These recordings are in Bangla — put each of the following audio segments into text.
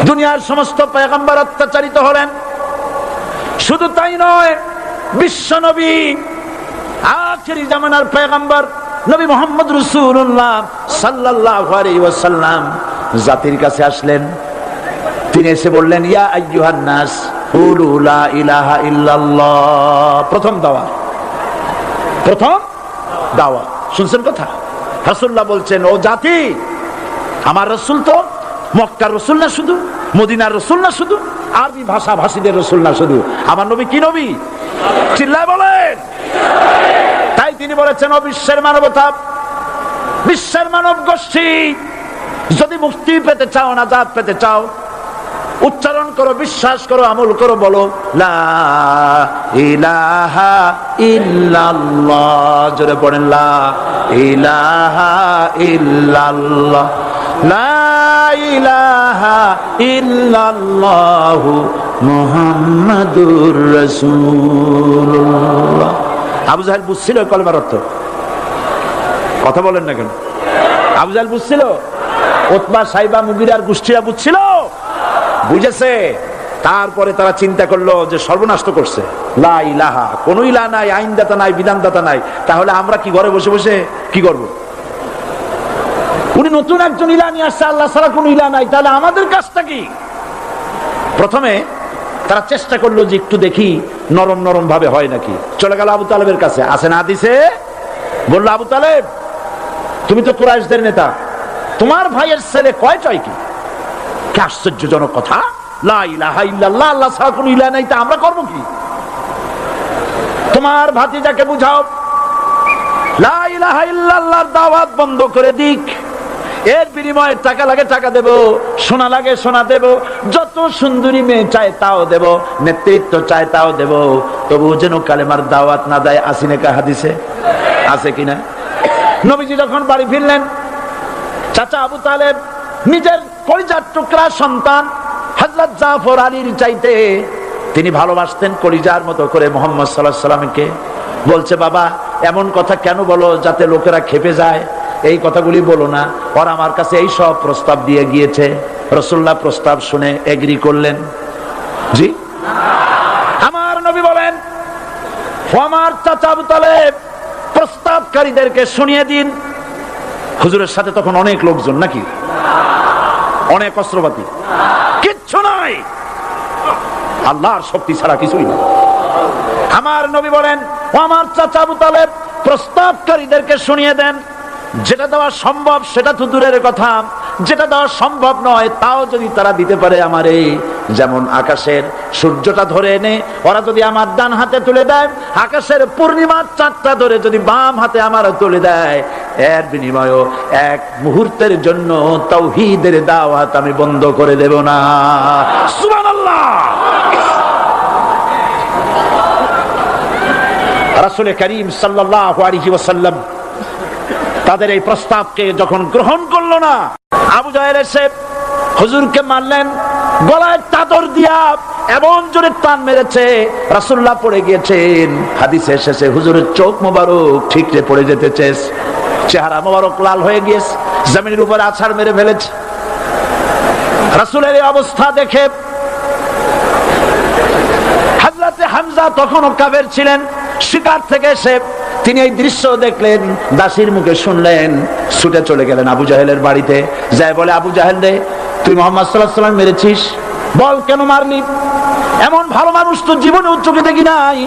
দুনিয়ার সমস্ত পয়গম্বর অত্যাচারিত হলেন। শুধু তাই নয়, বিশ্ব নবী আখেরি জামানার পয়গম্বর নবী মুহাম্মদ রাসূলুল্লাহ সাল্লাল্লাহু আলাইহি ওয়াসাল্লাম জাতির কাছে আসলেন। তিনি এসে বললেন, ইয়া আইয়ুহান নাস কুলু লা ইলাহা ইল্লাল্লাহ। প্রথম দাওয়া শুনছেন কথা? রাসূলুল্লাহ বলছেন, ও জাতি, আমার রাসূল তো মক্কার রাসূল না শুধু, মদিনার রাসূল না শুধু, আরবি ভাষা ভাষীদের রাসূল না শুধু, আমার নবী কি নবী? চিল্লায় বলেন। তাই তিনি বলেছেন, ও বিশ্বের মানবতা, বিশ্বের মানব গোষ্ঠী, যদি মুক্তি পেতে চাও, নাজাত পেতে চাও, উচ্চারণ করো, বিশ্বাস করো, আমল করো, বলো লা ইলাহা ইল্লাল্লাহ। জোরে পড়েন, লা ইলাহা ইল্লাল্লাহ, লা ইলাহা ইল্লাল্লাহু মুহাম্মাদুর রাসূলুল্লাহ। আবু জাহেল বুঝছিল কলেমার অর্থ? কথা বলেন না কেন? আবু জাহেল বুঝছিল? উতবা, সাইবা, মুগিরার গোষ্ঠীরা বুঝছিল? বুঝেছে। তারপরে তারা চিন্তা করলো যে সর্বনাশ তো করছে, লা ইলাহা, কোন ইলাহ নাই, আইনদাতা নাই, বিধানদাতা নাই, তাহলে আমরা কি ঘরে বসে বসে কি করব? উনি নতুন একজন ইলাহ নিয়ে আসছে, আল্লাহ ছাড়া কোন ইলাহ নাই, তাহলে আমাদের কাজটা কি? প্রথমে তারা চেষ্টা করলো যে একটু দেখি নরম নরম ভাবে হয় নাকি। চলে গেল আবু তালেবের কাছে, আছে না হাদিসে, বললো, আবু তালেব, তুমি তো কুরাইশদের নেতা, তোমার ভাইয়ের ছেলে কয়টাই কি? কি আশ্চর্যজনক কথা, লা ইলাহা ইল্লাল্লাহ, আল্লাহ ছাড়া কোনো ইলাহ নাই, তা আমরা করব কি? তোমার ভাতিজাকে বুঝাও লা ইলাহা ইল্লাল্লাহর দাওয়াত বন্ধ করে দিক, এর বিনিময়ে টাকা লাগে টাকা দেব, সোনা লাগে সোনা দেব, যত সুন্দরী মেয়ে চায় তাও দেব, নেতৃত্ব চায় তাও দেব, তবু যেন কালেমার দাওয়াত না দেয়। আসিনে কা হাদিসে আছে কিনা? নবীজি যখন বাড়ি ফিরলেন, চাচা আবু তালেব নিজের কলিজার টুকরা সন্তান হযরত জাফর আলীর চাইতে তিনি ভালোবাসতেন কলিজার মতো করে মুহাম্মদ সাল্লাল্লাহু আলাইহি ওয়াসাল্লামকে। বলছে, বাবা, এমন কথা কেন বলো যাতে লোকেরা খেপে যায়? এই কথাগুলি বলো না, ওরা আমার কাছে এই সব প্রস্তাব দিয়ে গিয়েছে। রাসূলুল্লাহ প্রস্তাব শুনে এগ্রি করলেন। জি, আমার নবী বলেন, ও আমার চাচা আবু তালেব, প্রস্তাবকারীদেরকে শুনিয়ে দিন। হুজুরের সাথে তখন অনেক লোকজন নাকি, অনেক অস্ত্রপাতি, কিচ্ছু নাই, আল্লাহর শক্তি ছাড়া কিছুই না। আমার নবী বলেন, ও আমার চাচা আবু তালেব, প্রস্তাবকারীদেরকে শুনিয়ে দেন, যেটা দেওয়া সম্ভব সেটা তো দূরের কথা, যেটা দেওয়া সম্ভব নয় তাও যদি তারা দিতে পারে আমারে, যেমন আকাশের সূর্যটা ধরে এনে ওরা যদি আমার ডান হাতে তুলে দেয়, আকাশের পূর্ণিমার চাঁদটা ধরে যদি বাম হাতে আমার তুলে দেয়, এর বিনিময়ে এক মুহূর্তের জন্য তাওহীদের দাওয়াত আমি বন্ধ করে দেব না। সুবহানাল্লাহ। রাসূল করিম সাল্লাল্লাহু আলাইহি ওয়াসাল্লাম তাদের এই প্রস্তাবকে যখন গ্রহণ করলো না, আবু জাহেল এসে হুজুরকে মারলেন, গলায় চাদর দিয়া এমন জোরে টান মেরেছে, রাসূলুল্লাহ পড়ে গিয়েছেন। হাদিসে এসেছে হুজুরের চোখ মোবারক ঠিকরে পড়ে যেতেছে, চেহারা মোবারক লাল হয়ে গিয়েছে, জমিনের উপরে আছাড় মেরে ফেলেছে। রাসূলের এই অবস্থা দেখে হযরতে হামজা তখনও কাফের ছিলেন, শিকার থেকে এসে তিনি এই দৃশ্য দেখলেন, দাসীর মুখে শুনলেন, ছুটে চলে গেলেন আবু জাহেলের বাড়িতে। যায় বলে, আবু জাহেল রে, তুই মুহাম্মদ সাল্লাল্লাহু আলাইহি ওয়াসাল্লাম মেরেছিস, বল কেন মারলি? এমন ভালো মানুষ তো জীবনে চোখে দেখি নাই,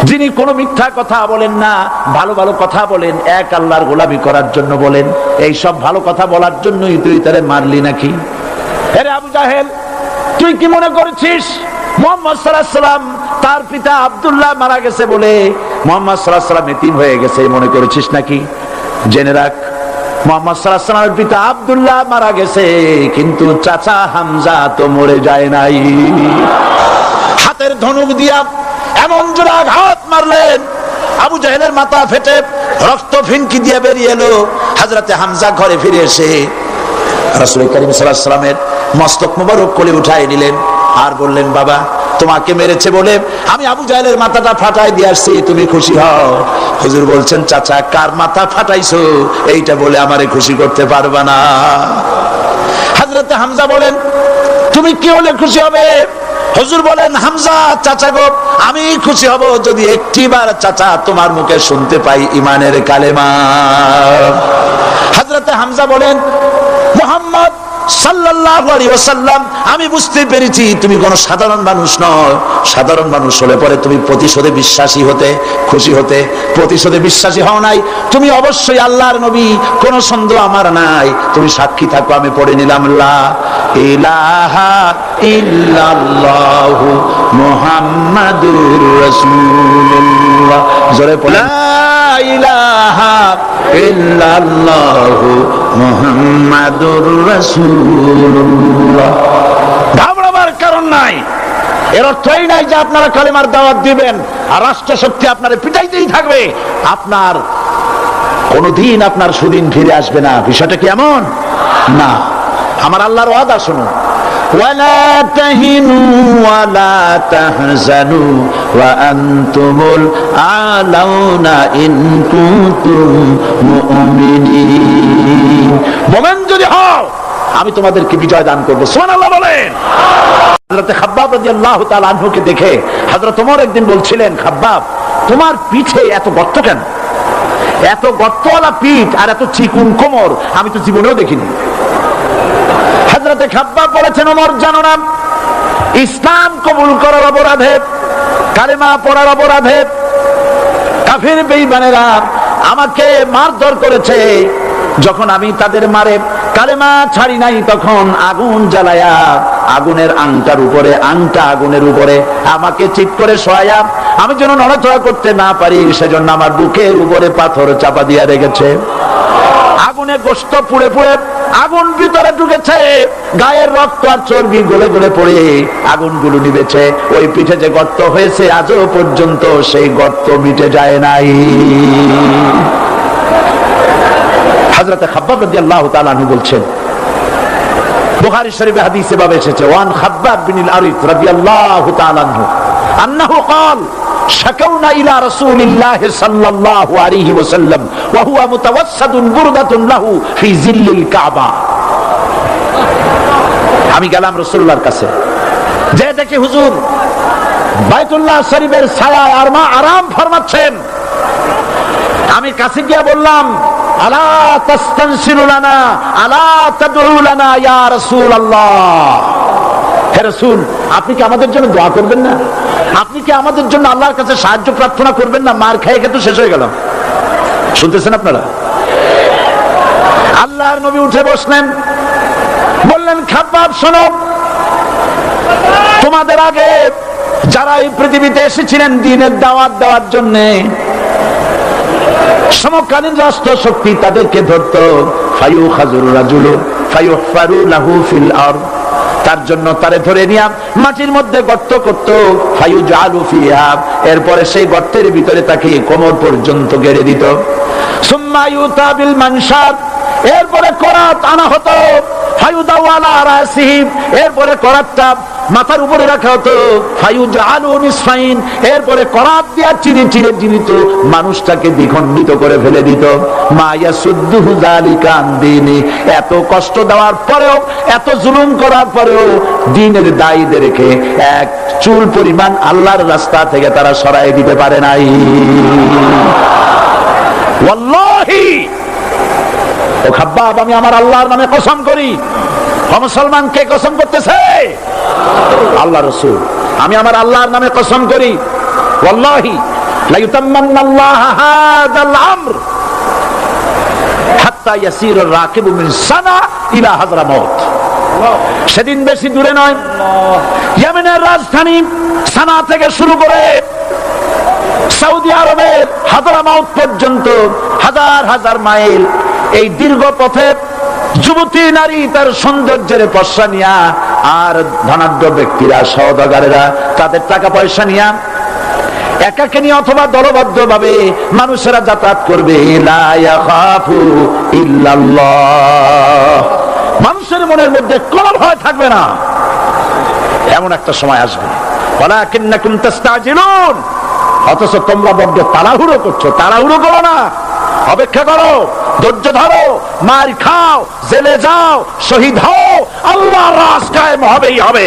যিনি কোনো মিথ্যা কথা বলেন না, ভালো ভালো কথা বলেন, এক আল্লাহর গোলামি করার জন্য বলেন। এই সব ভালো কথা বলার জন্যই তুই তারে মারলি নাকি? আরে আবু জাহেল, তুই কি মনে করেছিস মুহাম্মদ সাল্লাল্লাহু আলাইহি ওয়াসাল্লাম তার পিতা আব্দুল্লাহ মারা গেছে বলে মুহাম্মদ সাল্লাল্লাহু আলাইহি ওয়াসাল্লাম এতিম হয়ে গেছে মনে করেছিস নাকি? জেনে রাখ, মুহাম্মদ সাল্লাল্লাহু আলাইহি ওয়াসাল্লামের পিতা আব্দুল্লাহ মারা গেছে, কিন্তু চাচা হামজা তো মরে যায় নাই। হাতের ধনুক দিয়া এমন জোরে আঘাত মারলেন, আবু জাহেলের মাথা ফেটে রক্ত ফিনকি দিয়ে বেরিয়ে এলো। হযরতে হামজা ঘরে ফিরে এসে রাসূল করিম সাল্লাল্লাহু আলাইহি ওয়াসাল্লামের মস্তক মোবারক কোলে উঠায় নিলেন আর বললেন, বাবা, তোমাকে মেরেছে বলে আমি আবু জাহেলের মাথাটা ফাটাই দিয়ে আসছি, তুমি খুশি হও। হুজুর বলছেন, চাচা, কার মাথা ফাটাইছো এইটা বলে আমারে খুশি করতে পারবা না। হযরতে হামজা বলেন, তুমি কি হলে খুশি হবে? হুজুর বলেন, হামজা চাচা গো, আমি খুশি হব যদি একটিবার চাচা তোমার মুখে শুনতে পাই ঈমানের কালেমা। হযরতে হামজা বলেন, মুহাম্মদ সাল্লাল্লাহু আলাইহি ওয়াসাল্লাম, আমি বুঝতে পেরেছি তুমি কোনো সাধারণ মানুষ নও। সাধারণ মানুষ হলে পরে তুমি প্রতিশোধে বিশ্বাসী হতে, খুশি হতে। প্রতিশোধে বিশ্বাসী হও নাই, তুমি অবশ্যই আল্লাহর নবী, কোনো সন্দেহ আমার নাই। তুমি সাক্ষী থাকো, আমি পড়ে নিলাম লা ইলাহা ইল্লাল্লাহু মুহাম্মাদুর রাসূলুল্লাহ। জোরে পড়ে, লা ইলাহা ইল্লাল্লাহু মুহাম্মাদুর রাসূলুল্লাহ। ঘাবড়াবার কারণ নাই। এর অর্থই নাই যে আপনারা কালেমার দাওয়াত দিবেন আর রাষ্ট্রশক্তি আপনারে পিটাইতেই থাকবে, আপনার কোনদিন আপনার সুদিন ফিরে আসবে না। বিষয়টা কি এমন না? আমার আল্লাহর ওয়াদা শুনুন, ওয়ালা তাহিনু ওয়ালা তাহজানু ওয়া আনতুমুল আলাউনা ইন কুনতুম মুমিনিন। মুমিন যদি হও আমি তোমাদেরকে বিজয় দান করব। সুবহানাল্লাহ বলেন। হযরত খাব্বাব রাদিয়াল্লাহু তাআলা আনহুকে দেখে হযরত ওমর একদিন বলছিলেন, খাব্বাব তোমার পিঠে এত গর্ত কেন? এত গর্তওয়ালা পিঠ আর এত চিকুন কোমর আমি তো জীবনেও দেখিনি। হযরতে খাব্বাব বলেছেন, ওমর জানো না, ইসলাম কবুল করার অপরাধে, কালেমা পড়ার অপরাধে কাফির বেঈমানেরা আমাকে মারধর করেছে। যখন আমি তাদের মারে কালেমা ছাড়ি নাই, তখন আগুন জ্বালায়া আগুনের আংটার উপরে, আংটা আগুনের উপরে আমাকে চিৎ করে শোয়ায়া আমি যেন নড়াচড়া করতে না পারি, সেজন্য আমার বুকের উপরে পাথর চাপা দিয়ে রেখেছে। আগুনে গোশত পুড়ে পুড়ে আগুন ভিতরে ঢুকেছে, গায়ের রক্ত আর চর্বি গলে গলে পড়ে আগুনগুলো নিভেছে। ওই পিঠে যে গর্ত হয়েছে আজও পর্যন্ত সেই গর্ত মিটে যায় নাই। হযরত খাব্বাব রাদিয়াল্লাহু তাআলা আনহু বলছেন, বুখারী শরীফে হাদিসে ভাবে এসেছে, ওয়ান খাব্বাব বিন আরিত রাদিয়াল্লাহু তাআলা আনহু আন্নাহু قال شكونا الى رسول الله صلى الله عليه وسلم وهو متوسد بردة له في ظل الكعبة। আমি গেলাম রাসূলুল্লাহর কাছে, যে দেখি হুজুর বাইতুল্লাহ শরীফের ছায়ায় আরাম ফরমাচ্ছেন। আমি কাছে গিয়ে বললাম, আলা তাস্তানসিরু লানা আলা তাদউ লানা ইয়া রাসূলুল্লাহ। হে রাসূল, আপনি কি আমাদের জন্য দোয়া করবেন না? আপনি কি আমাদের জন্য আল্লাহর কাছে সাহায্য প্রার্থনা করবেন না? মার খেয়ে খেয়ে তো শেষ হয়ে গেল। শুনতেছেন আপনারা? আল্লাহর নবী উঠে বসলেন, বললেন, খাব্বাব শোনো, তোমাদের আগে যারা এই পৃথিবীতে এসেছিলেন দ্বীনের দাওয়াত দেওয়ার জন্য, সমকালীন রাষ্ট্র শক্তি তাদেরকে ধরত, ফায়ুখাজুর রাজুলু ফায়ুহফারু লাহু ফিল আরদ, তার জন্য তারে ধরে নিয়ে মাটির মধ্যে গর্ত করত, ফায়ুজালু ফিহা, এরপরে সেই গর্তের ভিতরে তাকে কোমর পর্যন্ত গেড়ে দিত। সুম্মা ইউতা বিল মানশাদ, এরপরে করাত আনা হতো, ফায়ুদাউ আলা রাসিহি, এরপরে করাতটা মাথার উপরে রাখা হতো, ফায়ুজালু নিসফাইন, এরপরে করাত দিয়া চিরে চিরে জীবিত মানুষটাকে দ্বিখণ্ডিত করে ফেলে দিত। মা ইয়াসুদ্দুহু যালিকা আন দীনি, এত কষ্ট দেওয়ার পরেও, এত জুলুম করার পরেও দ্বীনের দায়ীদেরকে এক চুল পরিমাণ আল্লাহর রাস্তা থেকে তারা সরাই দিতে পারে নাই। ওয়াল্লাহি, ও খাব্বাব, আমি আমার আল্লাহর নামে কসম করি। মুসলমান কে কসম করতেছে? আল্লাহ রাসূল। আমি আমার আল্লাহর নামে কসম করি, ওয়াল্লাহি লা ইউতাম্মান্নাল্লাহু হাযাল আমর হাত্তা ইয়াসিরুর রাকিবু মিন সানা ইলা হাযরামাউত। সেদিন বেশি দূরে নয়, ইয়েমেনের রাজধানী সানা থেকে শুরু করে সৌদি আরবের হাযরামাউত পর্যন্ত হাজার হাজার মাইল, এই দীর্ঘ পথে যুবতী নারী তার সৌন্দর্যের পশ্চা নিয়া আর ধনাঢ্য ব্যক্তিরা, সওদাগারেরা তাদের টাকা পয়সা নিয়া একাকে নিয়ে অথবা দলবদ্ধ ভাবে মানুষেরা যাতায়াত করবে। লা ইয়াখাফু ইল্লাল্লাহ, মানুষের মনের মধ্যে কোনো ভয় থাকবে না। এমন একটা সময় আসবে, ওয়ালাকিন্নাকুম তাস্তাজিলুন, অথচ তোমরা বড্ড তাড়াহুড়ো করছো। তাড়াহুড়ো করো না, অপেক্ষা করো, ধৈর্য ধরো, মার খাও, জেলে যাও, শহীদ হও, আল্লাহর রাজ কায়েম হবেই হবে।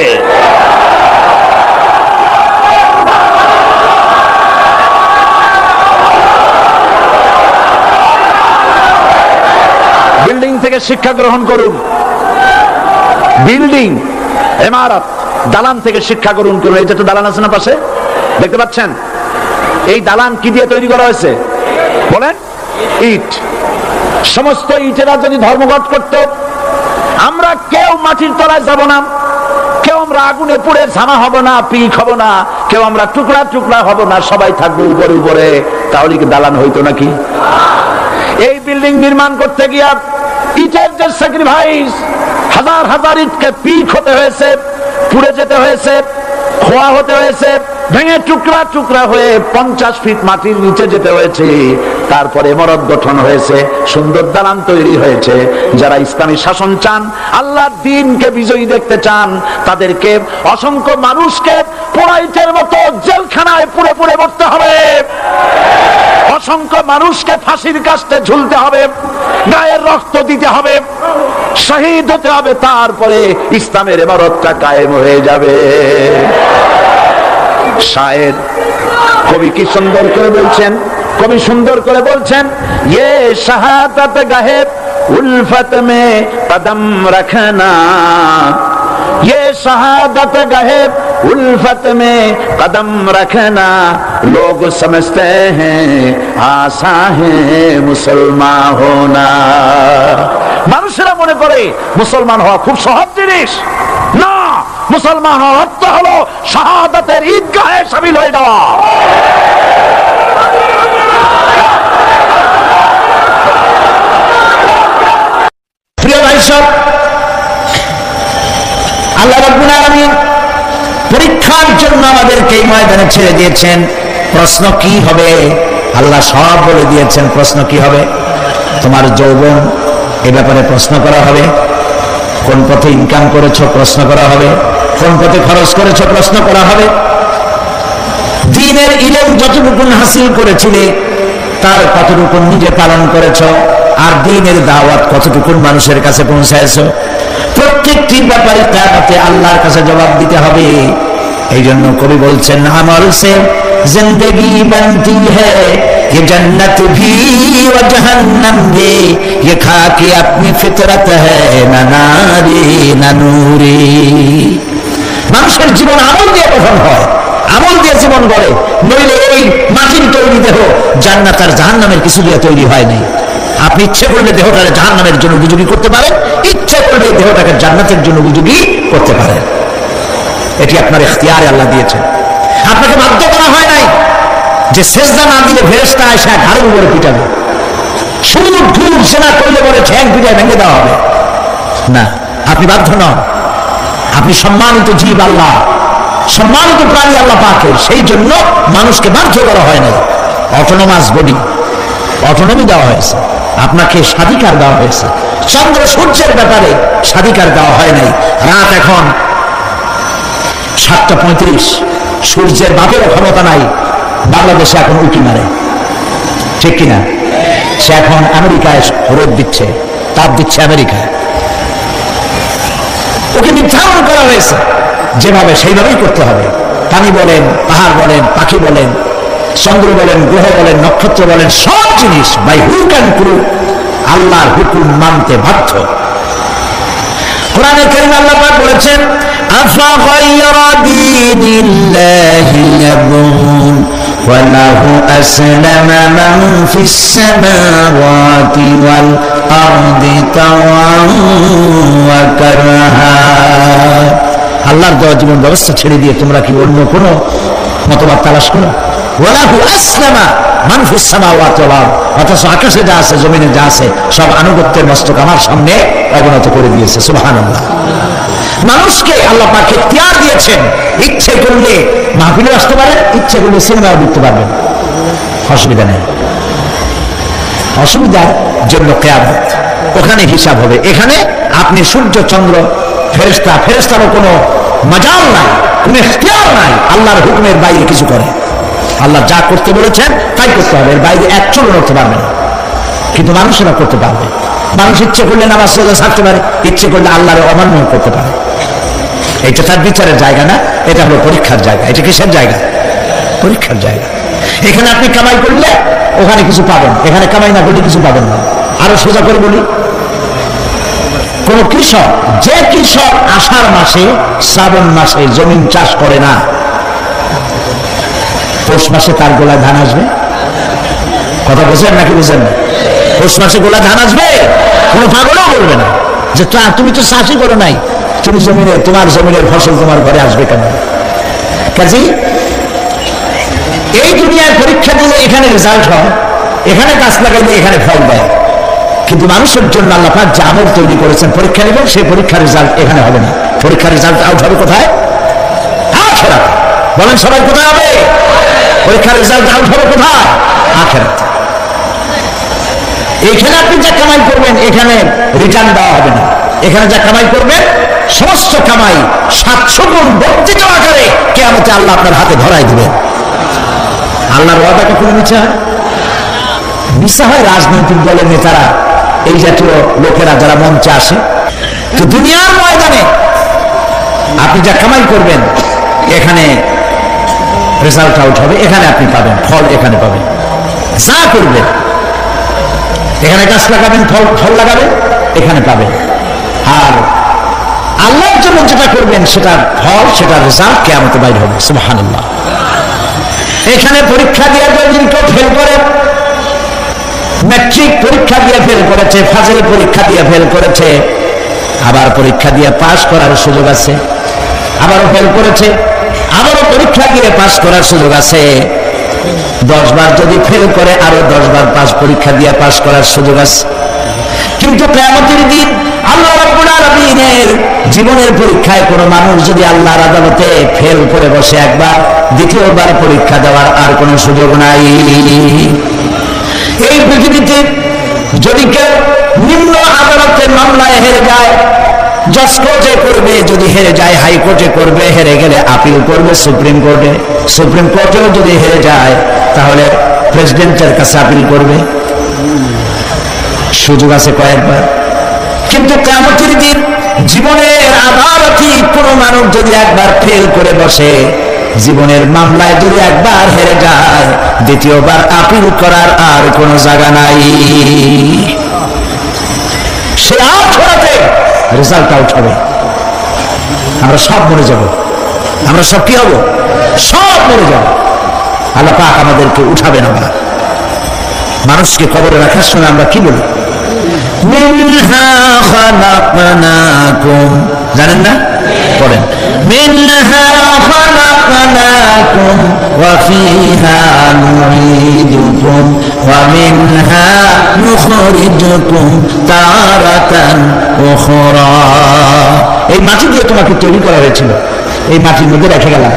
বিল্ডিং থেকে শিক্ষা গ্রহণ করুন, বিল্ডিং ইমারত দালান থেকে শিক্ষা গ্রহণ করুন। এই যে তো দালান আছে না পাশে, দেখতে পাচ্ছেন? এই দালান কি দিয়ে তৈরি করা হয়েছে বলেন? ইট। সমস্ত ইটেরা যদি ধর্মঘট করত, আমরা কেউ মাটির তলায় যাব না, কেউ আমরা আগুনে পুড়ে ঝামা হব না, পিক হব না, কেউ আমরা টুকরা টুকরা হব না, সবাই থাকবো উপরে উপরে, তাহলে কি দালান হইতো নাকি? এই বিল্ডিং নির্মাণ করতে গিয়া ইটের যে স্যাক্রিফাইস, হাজার হাজার ইটকে পিক হতে হয়েছে, পুড়ে যেতে হয়েছে, খোয়া হতে হয়েছে, ভেঙে টুকরা টুকরা হয়ে 50 ফিট মাটির নিচে যেতে হয়েছে, তারপরে ইমারত গঠন হয়েছে, সুন্দর দালান তৈরি হয়েছে। যারা ইসলামী শাসন চান, আল্লাহর দ্বীনকে বিজয়ী দেখতে চান, তাদেরকে অসংখ্য মানুষকে পোড়াইটের মতো জেলখানায় পুড়ে পুড়ে মরতে হবে, অসংখ্য মানুষকে ফাঁসির কাস্টে ঝুলতে হবে, গায়ের রক্ত দিতে হবে, শহীদ হতে হবে, তারপরে ইসলামের ইমারতটা কায়েম হয়ে যাবে। শায়ের কবি কি সুন্দর করে বলছেন, কবি সুন্দর করে বলছেন, ये शहादत गाहे उल्फत में कदम रखना, ये शहादत गाहे उल्फत में कदम रखना, लोग समझते हैं आसा है मुसलमान होना। মানুষেরা মনে করে মুসলমান হওয়া খুব সহজ জিনিস। না, মুসলমান হওয়ার অর্থ হলো শাহাদাতের ঈদগাহে শামিল হয়ে যাওয়া। প্রিয় ভাই সব, আল্লাহ রাব্বুল আলামিন পরীক্ষার জন্য আমাদেরকে এই ময়দানে ছেড়ে দিয়েছেন। প্রশ্ন কি হবে আল্লাহ সব বলে দিয়েছেন। প্রশ্ন কি হবে? তোমার যৌবন, এ ব্যাপারে প্রশ্ন করা হবে। কোন পথে ইনকাম করেছো প্রশ্ন করা হবে, কোন পথে খরচ করেছো প্রশ্ন করা হবে। দ্বীনের ইলম যতটুকু হাসিল করেছিলে তার কতটুকু নিজে পালন করেছো, আর দ্বীনের দাওয়াত কতটুকু মানুষের কাছে পৌঁছায়ছো, প্রত্যেকটি ব্যাপারে কিয়ামতে আল্লাহর কাছে জবাব দিতে হবে। এই জন্য কবি বলছেন, আমল সে জিন্দেগি बनती है ये जन्नत भी व जहन्नम भी, ये खाकी अपनी फितरत है ना नारी ना नूरी। মানুষের জীবন আমল দিয়ে গঠন হয়, আমল দিয়ে জীবন গড়ে, নইলে এই মাটির তৈরি দেহ জান্নাত আর জাহান্নামের কিছু দিয়ে তৈরি হয় নাই। আপনি ইচ্ছে করলে দেহটাকে জাহান্নামের জন্য উপযোগী করতে পারেন, ইচ্ছে করলে দেহটাকে জান্নাতের জন্য উপযোগী করতে পারেন। এটি আপনার ইখতিয়ারে আল্লাহ দিয়েছেন, আপনাকে বাধ্য করা হয় নাই যে সেজদা না দিলে ফেরেশতা এসে ঘাড়ের উপরে পিটাবে, সুর ধূর সেনা করলে পরে ঠ্যাং পিটায় ভেঙে দেওয়া হবে না। আপনি বাধ্য নন, আপনি সম্মানিত জীব, আল্লাহ সম্মানিত প্রাণী আল্লাহ পাকের, সেই জন্য মানুষকে বাধ্য করা হয় নাই। অটোনোমাস বডি, অটোনমি দেওয়া হয়েছে, আপনাকে স্বাধিকার দেওয়া হয়েছে। চন্দ্র সূর্যের ব্যাপারে স্বাধিকার দেওয়া হয় নাই। রাত এখন 7:35, সূর্যের বাপেরও ক্ষমতা নাই বাংলাদেশে এখন উঁকি মারে, ঠিক কিনা? সে এখন আমেরিকায় রোদ দিচ্ছে, তাপ দিচ্ছে আমেরিকায়। ওকে নির্ধারণ করা হয়েছে যেভাবে সেইভাবেই করতে হবে। পানি বলেন, পাহাড় বলেন, পাখি বলেন, চন্দ্র বলেন, গ্রহ বলেন, নক্ষত্র বলেন, সব জিনিস বাই হুক অ্যান্ড ক্রুক আল্লাহর হুকুম মানতে বাধ্য। কোরআনে কারীম আল্লাহ পাক বলেছেন, আফা গায়রা দীনিল্লাহি ইয়াবগুন ওয়া লাহু আসলামা মান ফিস সামাওয়াতি ওয়াল আরদি তাওয়ান ওয়া কারহা। আল্লাহর দেওয়া জীবন ব্যবস্থা ছেড়ে দিয়ে তোমরা কি অন্য কোনো মতবাদ তালাশ করো? ওয়া লাহু আসলামা মান ফিস সামাওয়াতি ওয়াল আরদ, অথচ আকাশে যা আছে জমিনে যা আছে সব আনুগত্যের মস্তক আমার সামনে অবনত করে দিয়েছে। সুবহানাল্লাহ। মানুষকে আল্লাহ পাক ইখতিয়ার দিয়েছেন, ইচ্ছে করলে মাহফিলে আসতে পারেন, ইচ্ছে করলে সিনেমাও দেখতে পারবেন, অসুবিধা নেই। অসুবিধার জন্য কিয়ামত, ওখানে হিসাব হবে। এখানে আপনি সূর্য চন্দ্র ফেরেশতা, ফেরেশতারও কোনো মাজাল নাই, কোনো ইখতিয়ার নাই আল্লাহর হুকুমের বাইরে কিছু করে। আল্লাহ যা করতে বলেছেন তাই করতে হবে, এর বাইরে এক চুলও নড়তে পারবে না। কিন্তু মানুষেরা করতে পারবে। মানুষ ইচ্ছে করলে নামাজ রোজা ছাড়তে পারে, ইচ্ছে করলে আল্লাহর অমান্য করতে পারে। এটা তার বিচারের জায়গা না, এটা হলো পরীক্ষার জায়গা। এটা কিসের জায়গা? পরীক্ষার জায়গা। এখানে আপনি কামাই করলে ওখানে কিছু পাবেন, এখানে কামাই না করলে কিছু পাবেন না। আরো সোজা করে বলি, কোন কৃষক, যে কৃষক আষাঢ় মাসে শ্রাবণ মাসে জমিন চাষ করে না, পৌষ মাসে তার গোলায় ধান আসবে? কথা বুঝেন নাকি বুঝেন না? পৌষ মাসে গোলা ধান আসবে? কোনো পাগলও বলবে না যে তুমি তো চাষই করো নাই, তুমি জমিনে, তোমার জমিনের ফসল তোমার ঘরে আসবে কেন? কাজে এই দুনিয়ার পরীক্ষা দিলে এখানে রেজাল্ট হয়, এখানে গাছ লাগাইলে এখানে ফল দেয়। কিন্তু মানুষের জন্য আল্লাহ পাক যে আমল তৈরি করেছেন, পরীক্ষা নেবেন, সেই পরীক্ষার রেজাল্ট এখানে হবে না। পরীক্ষার রেজাল্ট আউট হবে কোথায়? আখিরাত। বলেন সবাই, কোথায় হবে পরীক্ষার রেজাল্ট আউট হবে? কোথায়? আখিরাত। এখানে আপনি যা কামাই করবেন এখানে রিটার্ন দেওয়া হবে না। এখানে যা কামাই করবেন সমস্ত কামাই 700 গুণ বর্ধিত আকারে কিয়ামতে আল্লাহ আপনার হাতে ধরাই দিবেন। আল্লাহর ওয়াদা কখনো মিথ্যা হয়? মিথ্যা হয় রাজনৈতিক দলের নেতারা, এই জাতীয় লোকেরা যারা মঞ্চে আসে। তো দুনিয়ার ময়দানে আপনি যা কামাই করবেন এখানে রেজাল্ট আউট হবে, এখানে আপনি পাবেন ফল, এখানে পাবেন। যা করবেন, এখানে গাছ লাগাবেন, ফল লাগাবেন, এখানে পাবেন। আর আল্লাহর জন্য যেটা করবেন সেটার ফল, সেটার রেজাল্ট কিয়ামতে বাইর হবে। সুবহানাল্লাহ। এখানে পরীক্ষা দিয়ে যদি কেউ ফেল করে, ম্যাট্রিক পরীক্ষা দিয়ে ফেল করেছে, ফাজিল পরীক্ষা দিয়ে ফেল করেছে, আবার পরীক্ষা দিয়ে পাস করার সুযোগ আছে, আবারও ফেল করেছে, আবারও পরীক্ষা দিয়ে পাস করার সুযোগ আছে। 10 বার যদি ফেল করে আরো 10 বার পরীক্ষা দিয়ে পাস করার সুযোগ আছে। কিন্তু কিয়ামতের দিন আল্লাহ রাব্বুল আলামিনের জীবনের পরীক্ষায় কোনো মানুষ যদি আল্লাহর আদালতে ফেল করে বসে একবার, দ্বিতীয়বার পরীক্ষা দেওয়ার আর কোনো সুযোগ নাই। এই পৃথিবীতে যদি কেউ নিম্ন আদালতের মামলায় হেরে যায়, জজ কোর্টে করবে, যদি হেরে যায় হাইকোর্টে করবে, হেরে গেলে আপিল করবে সুপ্রিম কোর্টে, সুপ্রিম কোর্টেও যদি হেরে যায় তাহলে প্রেসিডেন্টের কাছে আপিল করবে। সুযোগ আছে কয়েকবার। কিন্তু কিয়ামতের দিন জীবনের আদালতে কোনো মানুষ যদি একবার ফেল করে বসে, জীবনের মামলায় যদি একবার হেরে যায়, দ্বিতীয়বার আপিল করার আর কোনো জায়গা নাই। সে আখিরাতে রেজাল্ট আউট হবে। আমরা সব মরে যাব, আমরা সব কি হব? সব মরে যাব। আল্লাহ পাক আমাদেরকে উঠাবেন। আমরা মানুষকে কবরে রাখার সময় আমরা কি বলি? মিনহা খালাকনাকুম, জানেন না? পড়েন, মিনহা খালাকনাকুম ওয়া ফিহা নুঈদুকুম ওয়া মিনহা নুখরিজুকুম তারাতান উখরা। এই মাটি দিয়ে তোমাকে তৈরি করা হয়েছিল, এই মাটির মধ্যে রেখে গেলাম,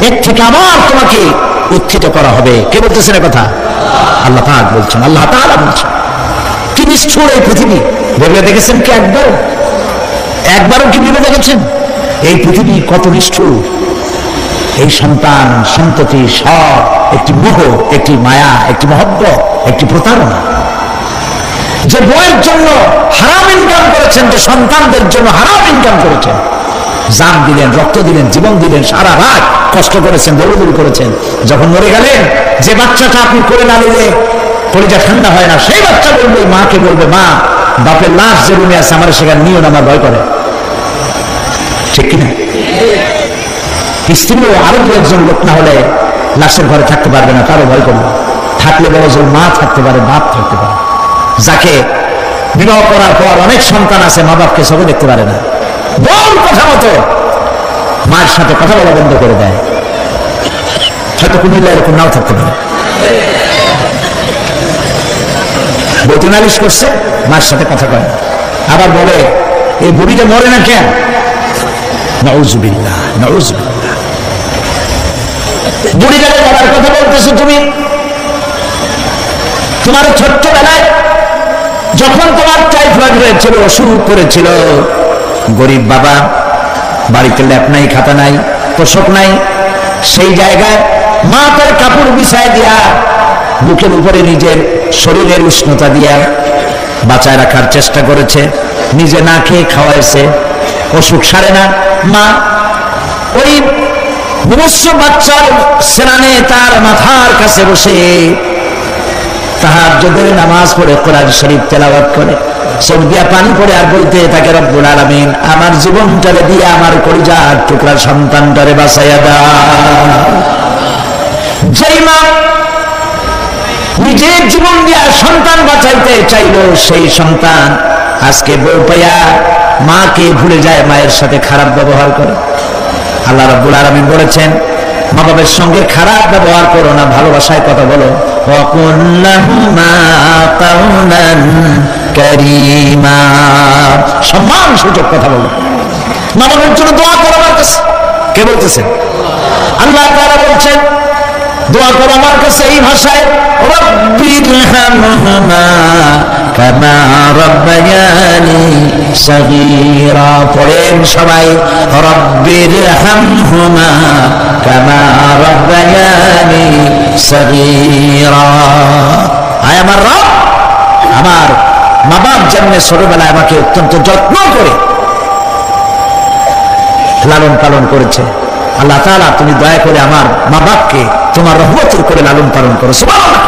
এর থেকে আবার তোমাকে উত্থিত করা হবে। কে বলতেছেন কথা? আল্লাহ পাক বলছেন, আল্লাহ তাআলা বলছেন। কি নিষ্ঠুর এই পৃথিবী! ভেবে দেখেছেন কি একবারও কি ভেবে দেখেছেন এই পৃথিবী কত নিষ্ঠুর? এই সন্তান সন্ততি সব একটি মোহ, একটি মায়া, একটি মহব্বত, একটি প্রতারণা। যে বইয়ের জন্য হারাম ইনকাম করেছেন, যে সন্তানদের জন্য হারাম ইনকাম করেছেন, জান দিলেন, রক্ত দিলেন, জীবন দিলেন, সারা রাত কষ্ট করেছেন, দৌড়দৌড়ি করেছেন, যখন মরে গেলেন যে বাচ্চাটা আপনি করে না নিলে কলিজা ঠান্ডা হয় না, সেই বাচ্চা বলবে, মাকে বলবে, মা বাপের লাশ যে রুমে আছে আমার সেখানে নিও না, আমার ভয় করে। ঠিক কিনা? স্ত্রীও আরো দু একজন লোক না হলে লাশের ঘরে থাকতে পারবে না, তারও ভয় করবে। থাকলে বড় জোর মা থাকতে পারে, বাপ থাকতে পারে। যাকে বিবাহ করার পর অনেক সন্তান আছে, মা বাপকে সবে দেখতে পারে না, বল কথা মতো মায়ের সাথে কথা বলা বন্ধ করে দেয়। হয়তো কুমিল্লা এরকম নাও থাকতে পারে, বইতে নালিশ করছে, মায়ের সাথে কথা কয়। আবার বলে এই বুড়িটা মরে না কেন? নাউযুবিল্লাহ, নাউযুবিল্লাহ। বুড়িটাকে মরার কথা বলতেছো তুমি? তোমার ছোট্টবেলায় যখন তোমার টাইফয়েড হয়েছিল, অসুখ করেছিল, গরিব বাবা, বাড়িতে ল্যাপ নাই, খাতা নাই, তোষক নাই, সেই জায়গায় মা তার কাপড় বিছায় দিয়া, বুকের উপরে নিজের শরীরের উষ্ণতা দিয়া বাঁচায় রাখার চেষ্টা করেছে, নিজে না খেয়ে খাওয়াইছে, অসুখ সারে না। মা ওই মুমূর্ষ বাচ্চার স্নানে তার মাথার কাছে বসে তাহাজ্জুদের নামাজ পড়ে কোরআন শরীফ তেলাওয়াত করে, চোখ দিয়া পানি পড়ে আর বলতে থাকে, রব্বুল আলামিন আমার জীবনটারে দিয়ে আমার কলিজার টুকরা সন্তানটারে বাঁচাইয়া দাও। যেই মা নিজের জীবন দিয়া সন্তান বাঁচাইতে চাইল, সেই সন্তান আজকে বউ পাইয়া মাকে ভুলে যায়, মায়ের সাথে খারাপ ব্যবহার করে। আল্লাহ রাব্বুল আলামিন বলেছেন, মা বাবার সঙ্গে খারাপ ব্যবহার করো না, ভালোবাসায় কথা বলো। ওয়াকুল লাহুমা কাওলান কারীমা, সম্মান সূচক কথা বলো। মা বাবার জন্য দোয়া করো আমার কাছে। কে বলতেছেন? আল্লাহ তাআলা বলছেন দোয়া করো আমার কাছে এই ভাষায়, রব্বিরহামহুমা কামা রাব্বায়ানি সাগীরা। পড়েন সবাই, রব্বিরহামহুমা কামা রাব্বায়ানি সাগীরা। আয় আমার রব, আমার মা বাপ যেমনি ছোটবেলায় আমাকে অত্যন্ত যত্ন করে লালন পালন করেছে, আল্লাহ তাআলা তুমি দয়া করে আমার মা বাপকে তোমার রহমতের করে লালন পালন করো। সুবহানাল্লাহ।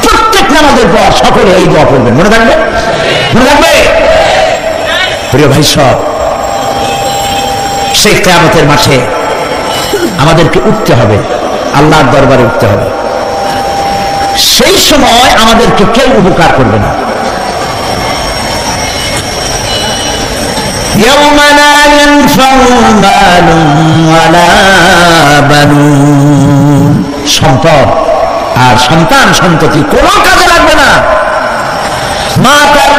প্রত্যেক নামাজের পর সকলে এই দোয়া করবেন, মনে থাকবে? মনে থাকবে? প্রিয় ভাই সব, সেই কিয়ামতের মাঠে আমাদেরকে উঠতে হবে, আল্লাহর দরবারে উঠতে হবে। সেই সময় আমাদেরকে কেউ উপকার করবে না। يوم لا ينفع مال ولا بنون, সম্পদ আর সন্তান সন্ততি কোনো কাজে লাগবে না। মা তার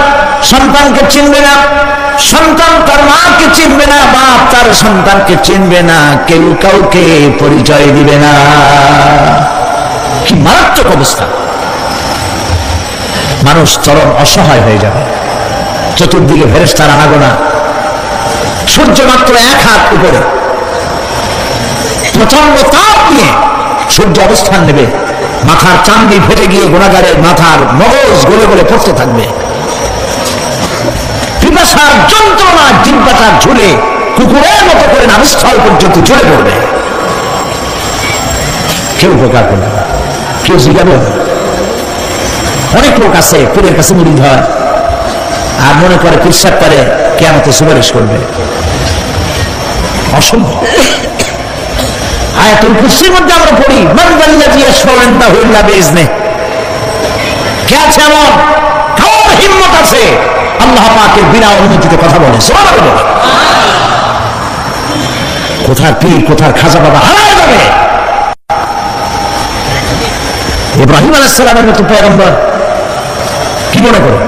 সন্তানকে চিনবে না, সন্তান তার মাকে চিনবে না, বাপ তার সন্তানকে চিনবে না, কেউ কাউকে পরিচয় দিবে না। কি মারাত্মক অবস্থা! মানুষ চরম অসহায় হয়ে যাবে। চতুর্দিকে ফেরেশতারা আনাগোনা, সূর্য মাত্র 1 হাত উপরে, প্রচন্ড তাপ নিয়ে সূর্য অবস্থান নেবে, মাথার চামড়ি ফেটে গিয়ে গুনাহগারের মাথার মগজ গলে গলে পড়তে থাকবে। পিপাসার যন্ত্রণা জিহ্বাটা ঝুলে কুকুরের মতো করে নাভিস্থল পর্যন্ত ঝরে পড়বে। কেউ উপকার করবে না, কেউ জিজ্ঞাসা। অনেক লোক আছে পীরের কাছে মুরিদ হয় আর মনে করে পীর সাহেব পারে কিয়ামতে সুপারিশ করবে। অসম্ভব। আয়াতুল কুরসির মধ্যে আমরা পড়ি, মান যাল্লাযী ইয়াশফাউ ইনদাহু ইল্লা বিইজনিহি। কে আছে এমন? কার হিম্মত আছে আল্লাহ পাকের বিনা অনুমতিতে কথা বলে? সুবহানাল্লাহ। কোথার পীর, কোথার খাজা বাবা হারায় যাবে। ইব্রাহিম আলাইহিস সালামের মতো পয়গম্বর কি মনে করে?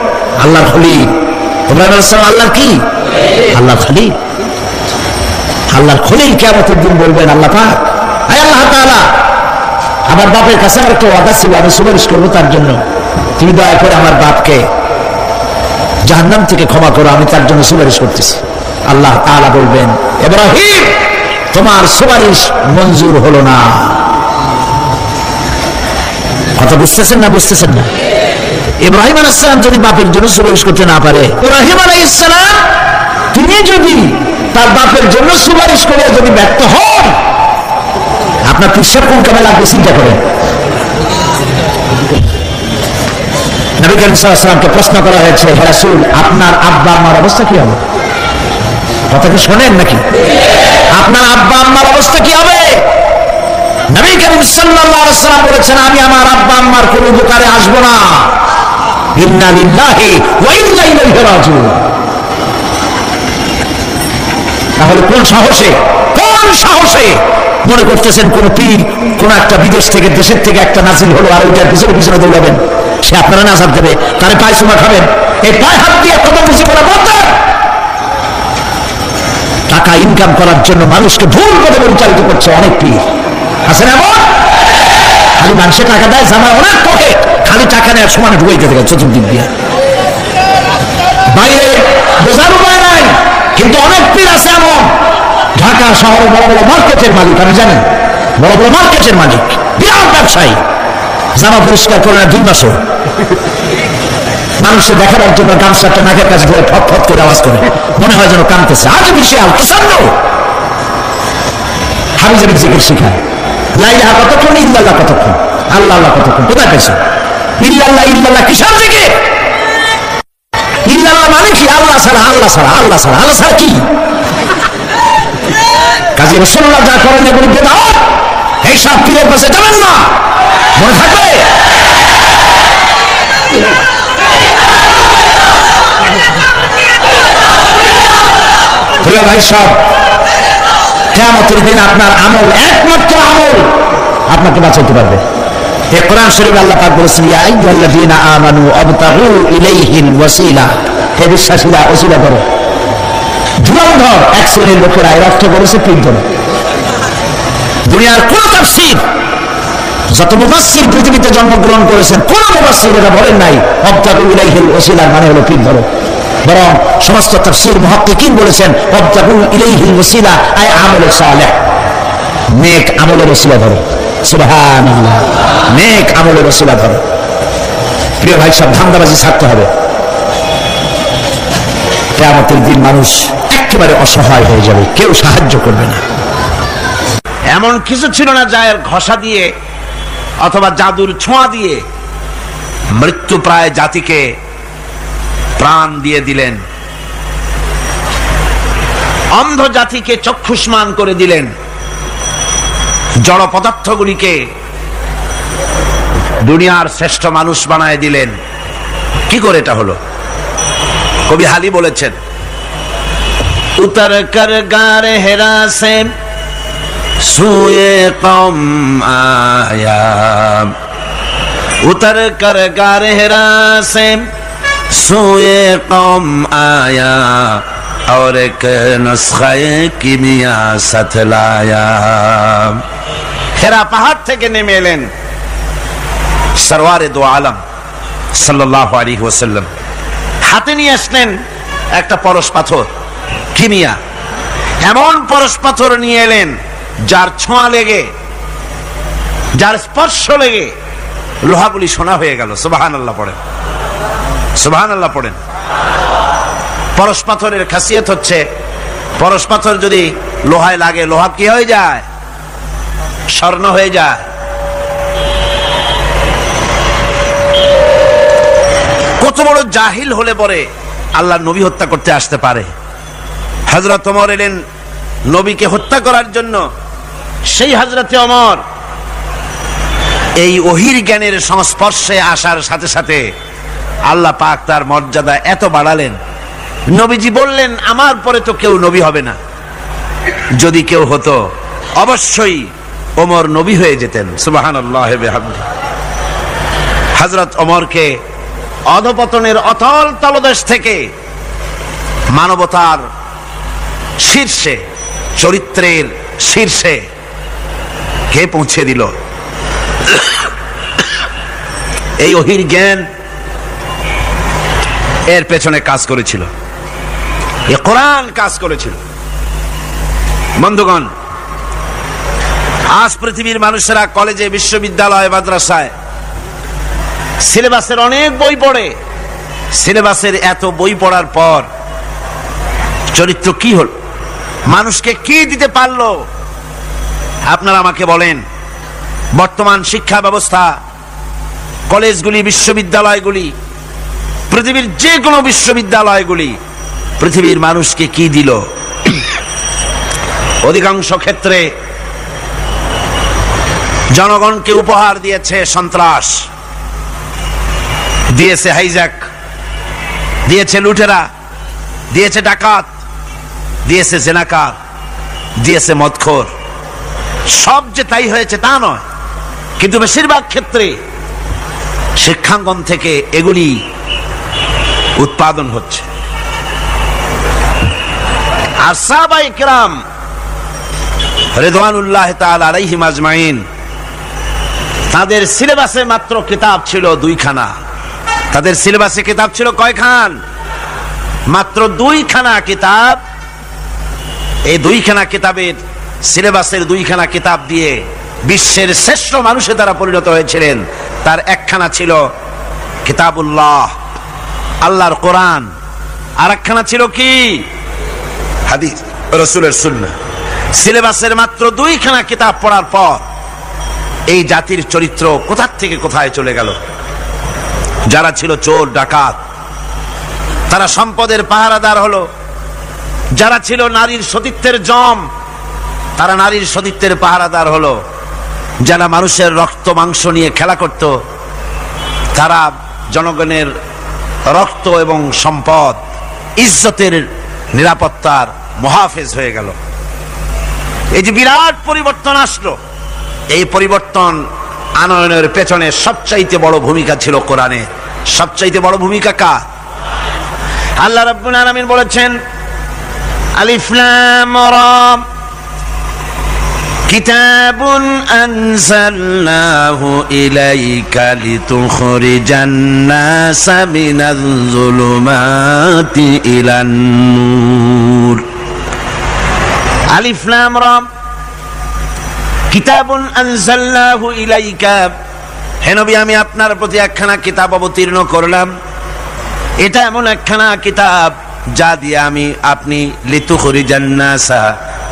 আল্লাহর খলিল। ইব্রাহিম আলাইহিস সালাম আল্লাহর কি? আল্লাহর খলিল। আল্লাহর খলিল কিয়ামতের দিন বলবেন, আল্লাহ পাক, আয় আল্লাহ তাআলা, আমার বাপের কাছে আমার একটা ওয়াদা ছিল, আমি সুপারিশ করবো তার জন্য, তুমি দয়া করে আমার বাপকে জাহান্নাম থেকে ক্ষমা করো, আমি তার জন্য সুপারিশ করতেছি। আল্লাহ তাআলা বলবেন, ইব্রাহিম তোমার সুপারিশ মঞ্জুর হলো না। কথা বুঝতেছেন না? বুঝতেছেন না? ইব্রাহিম আলাইহিস সালাম যদি বাপের জন্য সুপারিশ করতে না পারে, ইব্রাহিম আলাইহিস সালাম তিনি যদি তার বাপের জন্য সুপারিশ করে যদি ব্যর্থ হন, আপনার পিসাব কোন কামে লাগবে চিন্তা করেন। নবী করিম সাল্লাল্লাহু আলাইহি ওয়াসাল্লামকে প্রশ্ন করা হয়েছে, হে রাসূল, আপনার আব্বা আম্মার অবস্থা কি হবে? কথা কি শোনেন নাকি? আপনার আব্বা আম্মার অবস্থা কি হবে? নবী করিম সাল্লাল্লাহু আলাইহি ওয়াসাল্লাম বলেছেন, আমি আমার আব্বা আম্মার কোনো উপকারে আসবো না। ইন্না লিল্লাহি ওয়া ইন্না ইলাইহি রাজিউন। তাহলে কোন সাহসে মনে করতেছেন কোন পীর কোন একটা বিদেশ থেকে, দেশের থেকে একটা নাজিল হলো আর ওইটার পিছনে পিছনে দৌড়াবেন, সে আপনারা নাজাত দেবে, তারে পায়ে চুমা খাবেন? এই পায়ে হাত দিয়ে কত বুঝি করা বলতেন। টাকা ইনকাম করার জন্য মানুষকে ভুল পথে পরিচালিত করছে অনেক পীর, আছে না? খালি মানুষের টাকা দেয়, জামা অনেক পথে, খালি টাকা নেওয়ার সমানে ঢুকে গেছে চতুর্দিক দিয়ে, বাইরে বোঝার উপায় নাই। কিন্তু অনেক পীর আছে এমন, ঢাকা শহরে বড় বড় মার্কেটের মালিক, আপনি জানেন, বড় বড় মার্কেটের মালিক, বিরাট ব্যবসায়ী, জামা পরিষ্কার করে না 2 মাসও। মানুষের দেখাবার জন্য গামছাটা নাকের কাছে ধরে ফট ফট করে আওয়াজ করে, মনে হয় যেন কাঁদতেছে। আজ বিশাল প্রচন্ড হাবিজাবি জিকির শিখায়। লা ইলাহা কতক্ষণ, ইল্লাল্লাহ কতক্ষণ, আল্লাহ আল্লাহ কতক্ষণ, কোথায় পেয়েছে? ইল্লাল্লাহ ইল্লাল্লাহ কিসের জিকির? ইল্লাল্লাহ মানে কি? আল্লাহ ছাড়া, আল্লাহ ছাড়া, আল্লাহ ছাড়া, আল্লাহ ছাড়া কি? কাজী রাসূলুল্লাহ যা করেন এগুলি বেদাত। এই সব পীরের কাছে যাবেন না, মনে থাকবে। প্রিয় ভাই সব, কিয়ামতের দিন আপনার আমল, একমাত্র আমল আপনাকে বাঁচাতে পারবে। এই কোরআন শরীফে আল্লাহ পাক বলেছেন, ইয়া আইয়ুহাল্লাযীনা আমানু আবতাগু ইলাইহিল ওয়াসিলা, হে বিশ্বাসীরা ওসিলা করো। ধুরন্ধর এক শ্রেণীর লোকেরা এর অর্থ করেছে পীর ধরে। দুনিয়ার কোন তাফসীর, যত মুফাসসির পৃথিবীতে জন্মগ্রহণ করেছেন, কোন মুফাসসির এটা বলেন নাই আবতাগু ইলাইহিল ওয়াসিলা মানে হলো পীর ধরো। বরং সমস্ত তাফসীর মুহাক্কিকিন বলেছেন আবতাগু ইলাইহিল ওয়াসিলা আই আমল সালেহ, নেক আমলের ওসিলা ধরো। সুবহানাল্লাহ, নেক আমলের ওসিলা ধরো। প্রিয় ভাই সব, ধান্দাবাজি ছাড়তে হবে। কিয়ামতের দিন মানুষ একেবারে অসহায় হয়ে যাবে, কেউ সাহায্য করবে না। এমন কিছু ছিল না যার ঘষা দিয়ে অথবা জাদুর ছোঁয়া দিয়ে মৃত্যু প্রায় জাতিকে প্রাণ দিয়ে দিলেন, অন্ধ জাতিকে চক্ষুষ্মান করে দিলেন, জড় পদার্থগুলিকে দুনিয়ার শ্রেষ্ঠ মানুষ বানায় দিলেন। কি করে এটা হলো? কবি হালি বলেছেন, উতর কর গারে হেরা সে সুয়ে কম আয়া, উতর কর গারে হেরা সে সুয়ে কম আয়া, और एक नुस्खे किमिया साथ लाया। হেরা পাহাড় থেকে নেমে এলেন সরওয়ারে দো আলম সাল্লাল্লাহু আলাইহি ওয়াসাল্লাম। হাতে নিয়ে আসলেন একটা পরশ পাথর, কিমিয়া, এমন পরশ পাথর নিয়ে এলেন যার ছোঁয়া লেগে, যার স্পর্শ লেগে লোহাগুলি সোনা হয়ে গেল। সুবহানাল্লাহ পড়েন, সুবহানাল্লাহ পড়েন। পরশ পাথরের খাসিয়ত হচ্ছে, পরশ পাথর যদি লোহায় লাগে, লোহা কি হয়ে যায়? স্বর্ণ হয়ে যায়। কত বড় জাহিল হলে পরে আল্লাহ নবী হত্যা করতে আসতে পারে। হযরত ওমর এলেন নবীকে হত্যা করার জন্য। সেই হযরতে ওমর এই ওহির জ্ঞানের সংস্পর্শে আসার সাথে সাথে আল্লাহ পাক তার মর্যাদা এত বাড়ালেন, নবীজি বললেন আমার পরে তো কেউ নবী হবে না, যদি কেউ হতো অবশ্যই ওমর নবী হয়ে যেতেন। সুবহানাল্লাহ বিহামদিহি। হযরত ওমরকে অধপতনের অতল তলদেশ থেকে মানবতার শীর্ষে, চরিত্রের শীর্ষে কে পৌঁছে দিল? এই ওহির জ্ঞান এর পেছনে কাজ করেছিল, এ কোরআন কাজ করেছিল। বন্ধুগণ, আজ পৃথিবীর মানুষেরা কলেজে, বিশ্ববিদ্যালয়, মাদ্রাসায় সিলেবাসের অনেক বই পড়ে। সিলেবাসের এত বই পড়ার পর চরিত্র কি হল? মানুষকে কি দিতে পারলো? আপনারা আমাকে বলেন, বর্তমান শিক্ষা ব্যবস্থা, কলেজগুলি, বিশ্ববিদ্যালয়গুলি, পৃথিবীর যে কোনো বিশ্ববিদ্যালয়গুলি পৃথিবীর মানুষকে কি দিল? অধিকাংশ ক্ষেত্রে জনগণকে উপহার দিয়েছে সন্ত্রাস, দিয়েছে হাইজ্যাক, দিয়েছে লুটেরা, দিয়েছে ডাকাত, দিয়েছে জেনাকার, দিয়েছে মদখোর। সব যে তাই হয়েছে তা নয়, কিন্তু বেশিরভাগ ক্ষেত্রে শিক্ষাঙ্গন থেকে এগুলি উৎপাদন হচ্ছে। আর সাহাবায়ে কেরাম রিদওয়ানুল্লাহ তাআলা আলাইহিম আজমাইন, তাদের সিলেবাসে মাত্র কিতাব ছিল 2 খানা। তাদের সিলেবাসে কিতাব ছিল কয়খান? মাত্র 2 খানা কিতাব। এই 2 খানা কিতাবের, সিলেবাসের 2 খানা কিতাব দিয়ে বিশ্বের শ্রেষ্ঠ মানুষে তারা পরিণত হয়েছিলেন। তার একখানা ছিল কিতাবুল্লাহ, আল্লাহর কোরআন, আর একখানা ছিল কি হাদিস, রাসূলের সুন্নাহ। সিলেবাসের মাত্র 2খানা কিতাব পড়ার পর এই জাতির চরিত্র কোথা থেকে কোথায় চলে গেল। যারা ছিল চোর ডাকাত তারা সম্পদের পাহারাদার হলো, যারা ছিল নারীর সতীত্বের জম তারা নারীর সতীত্বের পাহারাদার হলো, যারা মানুষের রক্ত মাংস নিয়ে খেলা করত তারা জনগণের রক্ত এবং সম্পদ ইজ্জতের নিরাপত্তার মুহাফেজ হয়ে গেল। এই যে বিরাট পরিবর্তন আসলো, এই পরিবর্তন আনয়নের পেছনে সবচাইতে বড় ভূমিকা ছিল কোরআনের। সবচাইতে বড় ভূমিকা কার? আল্লাহ রাব্বুল আলামিন বলেছেন আলিফ লাম রা কিতাবুন আনজালনাহু ইলাইকা লিতুখরিজান নাসা মিনাজ যুলুমাতি ইলান নূর। আলিফ লাম রা কিতাবুন আনজালনাহু ইলাইকা, হে নবী আমি আপনার প্রতি একখানা কিতাব অবতীর্ণ করলাম। এটা এমন একখানা কিতাব যা দিয়ে আপনি লিতুখরিজান নাসা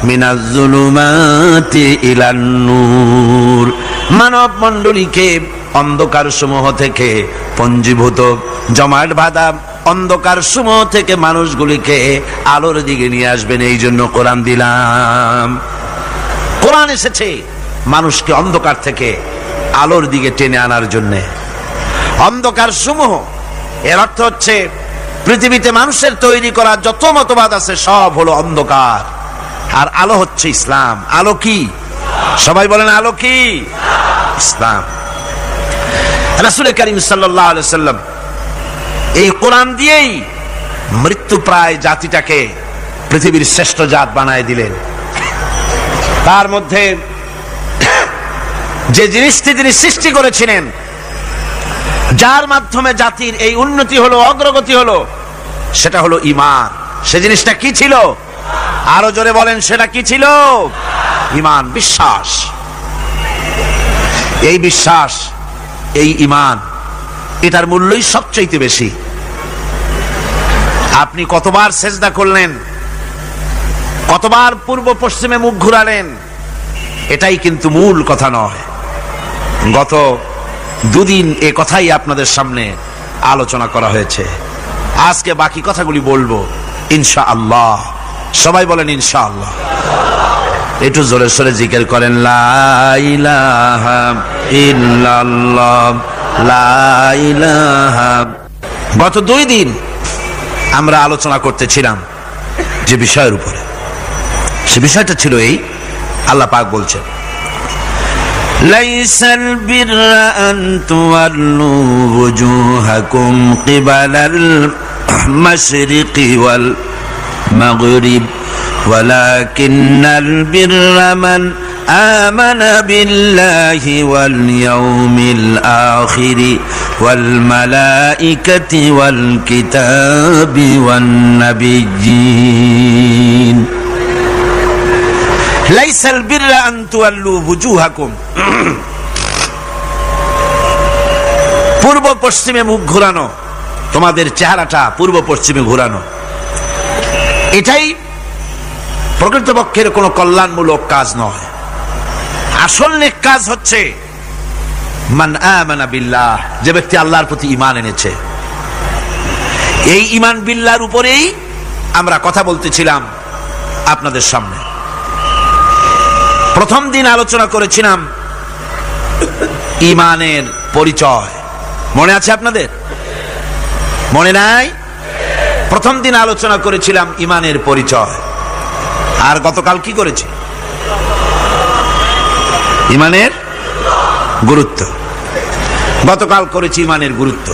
মিনাজ যুলুমাতি ইলান নূর, মানব মণ্ডলীকে অন্ধকার সমূহ থেকে পঞ্জীভূত জমাট বাঁধা অন্ধকার সমূহ থেকে মানুষগুলিকে আলোর দিকে নিয়ে আসবেন, এই জন্য কোরআন দিলাম। কোরআন এসেছে মানুষকে অন্ধকার থেকে আলোর দিকে টেনে আনার জন্য। অন্ধকার সমূহ এর অর্থ হচ্ছে পৃথিবীতে মানুষের তৈরি করা যত মতবাদ আছে সব হলো অন্ধকার, আর আলো হচ্ছে ইসলাম। আলো কি? সবাই বলেন আলো কি? ইসলাম। রাসূল করিম সাল্লাল্লাহু আলাইহি ওয়াসাল্লাম এই কোরআন দিয়েই মৃত্যুপ্রায় জাতিটাকে পৃথিবীর শ্রেষ্ঠ জাত বানায় দিলেন। তার মধ্যে যে জিনিসটি তিনি সৃষ্টি করেছিলেন, যার মাধ্যমে জাতির এই উন্নতি হলো, অগ্রগতি হলো, সেটা হলো ঈমান। সে জিনিসটা কি ছিল? আরো জোরে বলেন, সেটা কি ছিল? ঈমান, বিশ্বাস। এই বিশ্বাস, এই ঈমান, এটার মূল্যই সবচেয়ে বেশি। আপনি কতবার সেজদা করলেন, কতবার পূর্ব পশ্চিমে মুখ ঘুরালেন, এটাই কিন্তু মূল কথা নয়। গত দুদিন এ কথাই আপনাদের সামনে আলোচনা করা হয়েছে। আজকে বাকি কথাগুলি বলবো ইনশাআল্লাহ। সবাই বলেন ইনশাআল্লাহ। একটু জোরে সোরে জিকির করেন লা ইলাহা ইল্লাল্লাহ, লা ইলাহা। গত 2 দিন আমরা আলোচনা করতেছিলাম যে বিষয়ের উপরে, সে বিষয়টা ছিল এই, আল্লাহ পাক বলছেন লাইসাল বিররা আন তুওয়াল্লু ওয়ুজুহাকুম কিবালাল মাশরিকি ওয়াল মাগরিব ওয়ালাকিন্নাল বিররা মান আমানা বিল্লাহি ওয়াল ইয়াউমিল আখিরি ওয়াল মালাইকাতি ওয়াল কিতাবি ওয়ান নাবিয়্যিন। লাইসাল বিররা আন তুওয়াল্লু ওয়ুজুহাকুম, পূর্ব পশ্চিমে মুখ ঘোরানো, তোমাদের চেহারাটা পূর্ব পশ্চিমে ঘোরানো, এটাই প্রকৃতপক্ষের কোনো কল্যাণমূলক কাজ নয়। আসল নেক কাজ হচ্ছে মান আমানা বিল্লাহ, যে ব্যক্তি আল্লাহর প্রতি ঈমান এনেছে। এই ঈমান বিল্লাহর উপরেই আমরা কথা বলতেছিলাম আপনাদের সামনে। প্রথম দিন আলোচনা করেছিলাম ঈমানের পরিচয়, মনে আছে আপনাদের? মনে নাই? প্রথম দিন আলোচনা করেছিলাম ঈমানের পরিচয়। আর গতকাল কি করেছি? ঈমানের গুরুত্ব। গতকাল করেছি ঈমানের গুরুত্ব।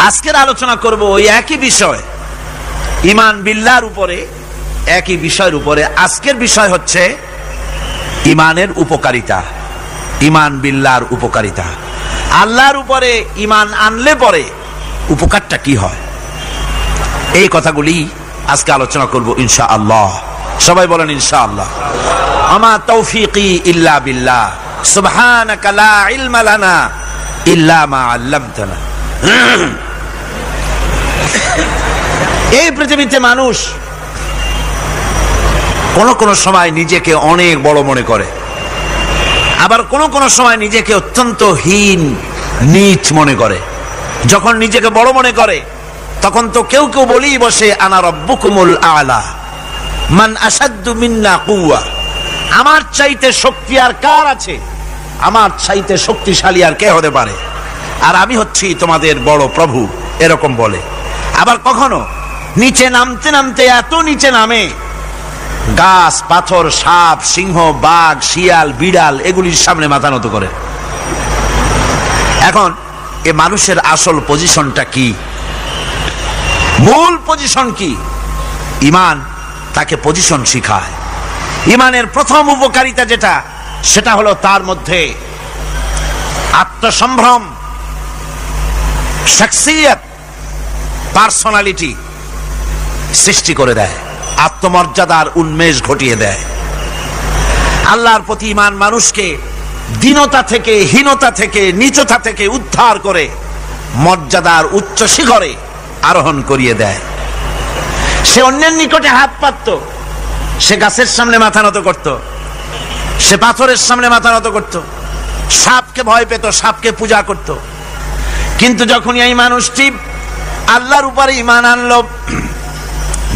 আজকের আলোচনা করব ওই একই বিষয়, ঈমান বিল্লাহর উপরে, একই বিষয়ের উপরে। আজকের বিষয় হচ্ছে ঈমানের উপকারিতা, ঈমান বিল্লাহর উপকারিতা। আল্লাহর উপরে ঈমান আনলে পরে উপকারটা কি হয়, এই কথাগুলি আজকে আলোচনা করব ইনশাআল্লাহ। সবাই বলেন ইনশাআল্লাহ। আমা তৌফিকি ইল্লা বিল্লাহ, সুবহানাকা লা ইলমা লানা ইল্লা মা আল্লামতানা। এই পৃথিবীতে মানুষ কোন সময় নিজেকে অনেক বড় মনে করে, আবার কোন সময় নিজেকে অত্যন্ত হীন নীচ মনে করে। যখন নিজেকে বড় মনে করে তখন তো কেউ কেউ বলেই বসে আনা রব্বুকুমুল আলা মান আসাদ্দু মিন্না কুওয়া, আমার চাইতে শক্তি আর কার আছে, আমার চাইতে শক্তিশালী আর কে হতে পারে, আর আমি হচ্ছি তোমাদের বড় প্রভু, এরকম বলে। আবার কখনো নিচে নামতে নামতে এত নিচে নামে, গাছ পাথর সাপ সিংহ বাঘ শিয়াল বিড়াল এগুলির সামনে মাথা নত করে। এখন এ মানুষের আসল পজিশনটা কি, মূল পজিশন কি? ঈমান তাকে পজিশন শিখায়। ঈমানের প্রথম উপকারিতা যেটা, সেটা হলো তার মধ্যে আত্মসম্ভ্রম, শখসিয়ত, পার্সোনালিটি সৃষ্টি করে দেয়, আত্মমর্যাদার উন্মেষ ঘটিয়ে দেয়। আল্লাহর প্রতি ঈমান মানুষকে দীনতা থেকে, হীনতা থেকে, নীচতা থেকে উদ্ধার করে মর্যাদার উচ্চ শিখরে আরোহণ করিয়ে দেয়। সে অন্যের নিকটে হাত পাতত, সে গাছের সামনে মাথা নত করত, সে পাথরের সামনে মাথা নত করত, সাপকে ভয় পেত, সাপকে পূজা করত। কিন্তু যখন এই মানুষটি আল্লাহর উপরে ঈমান আনলো,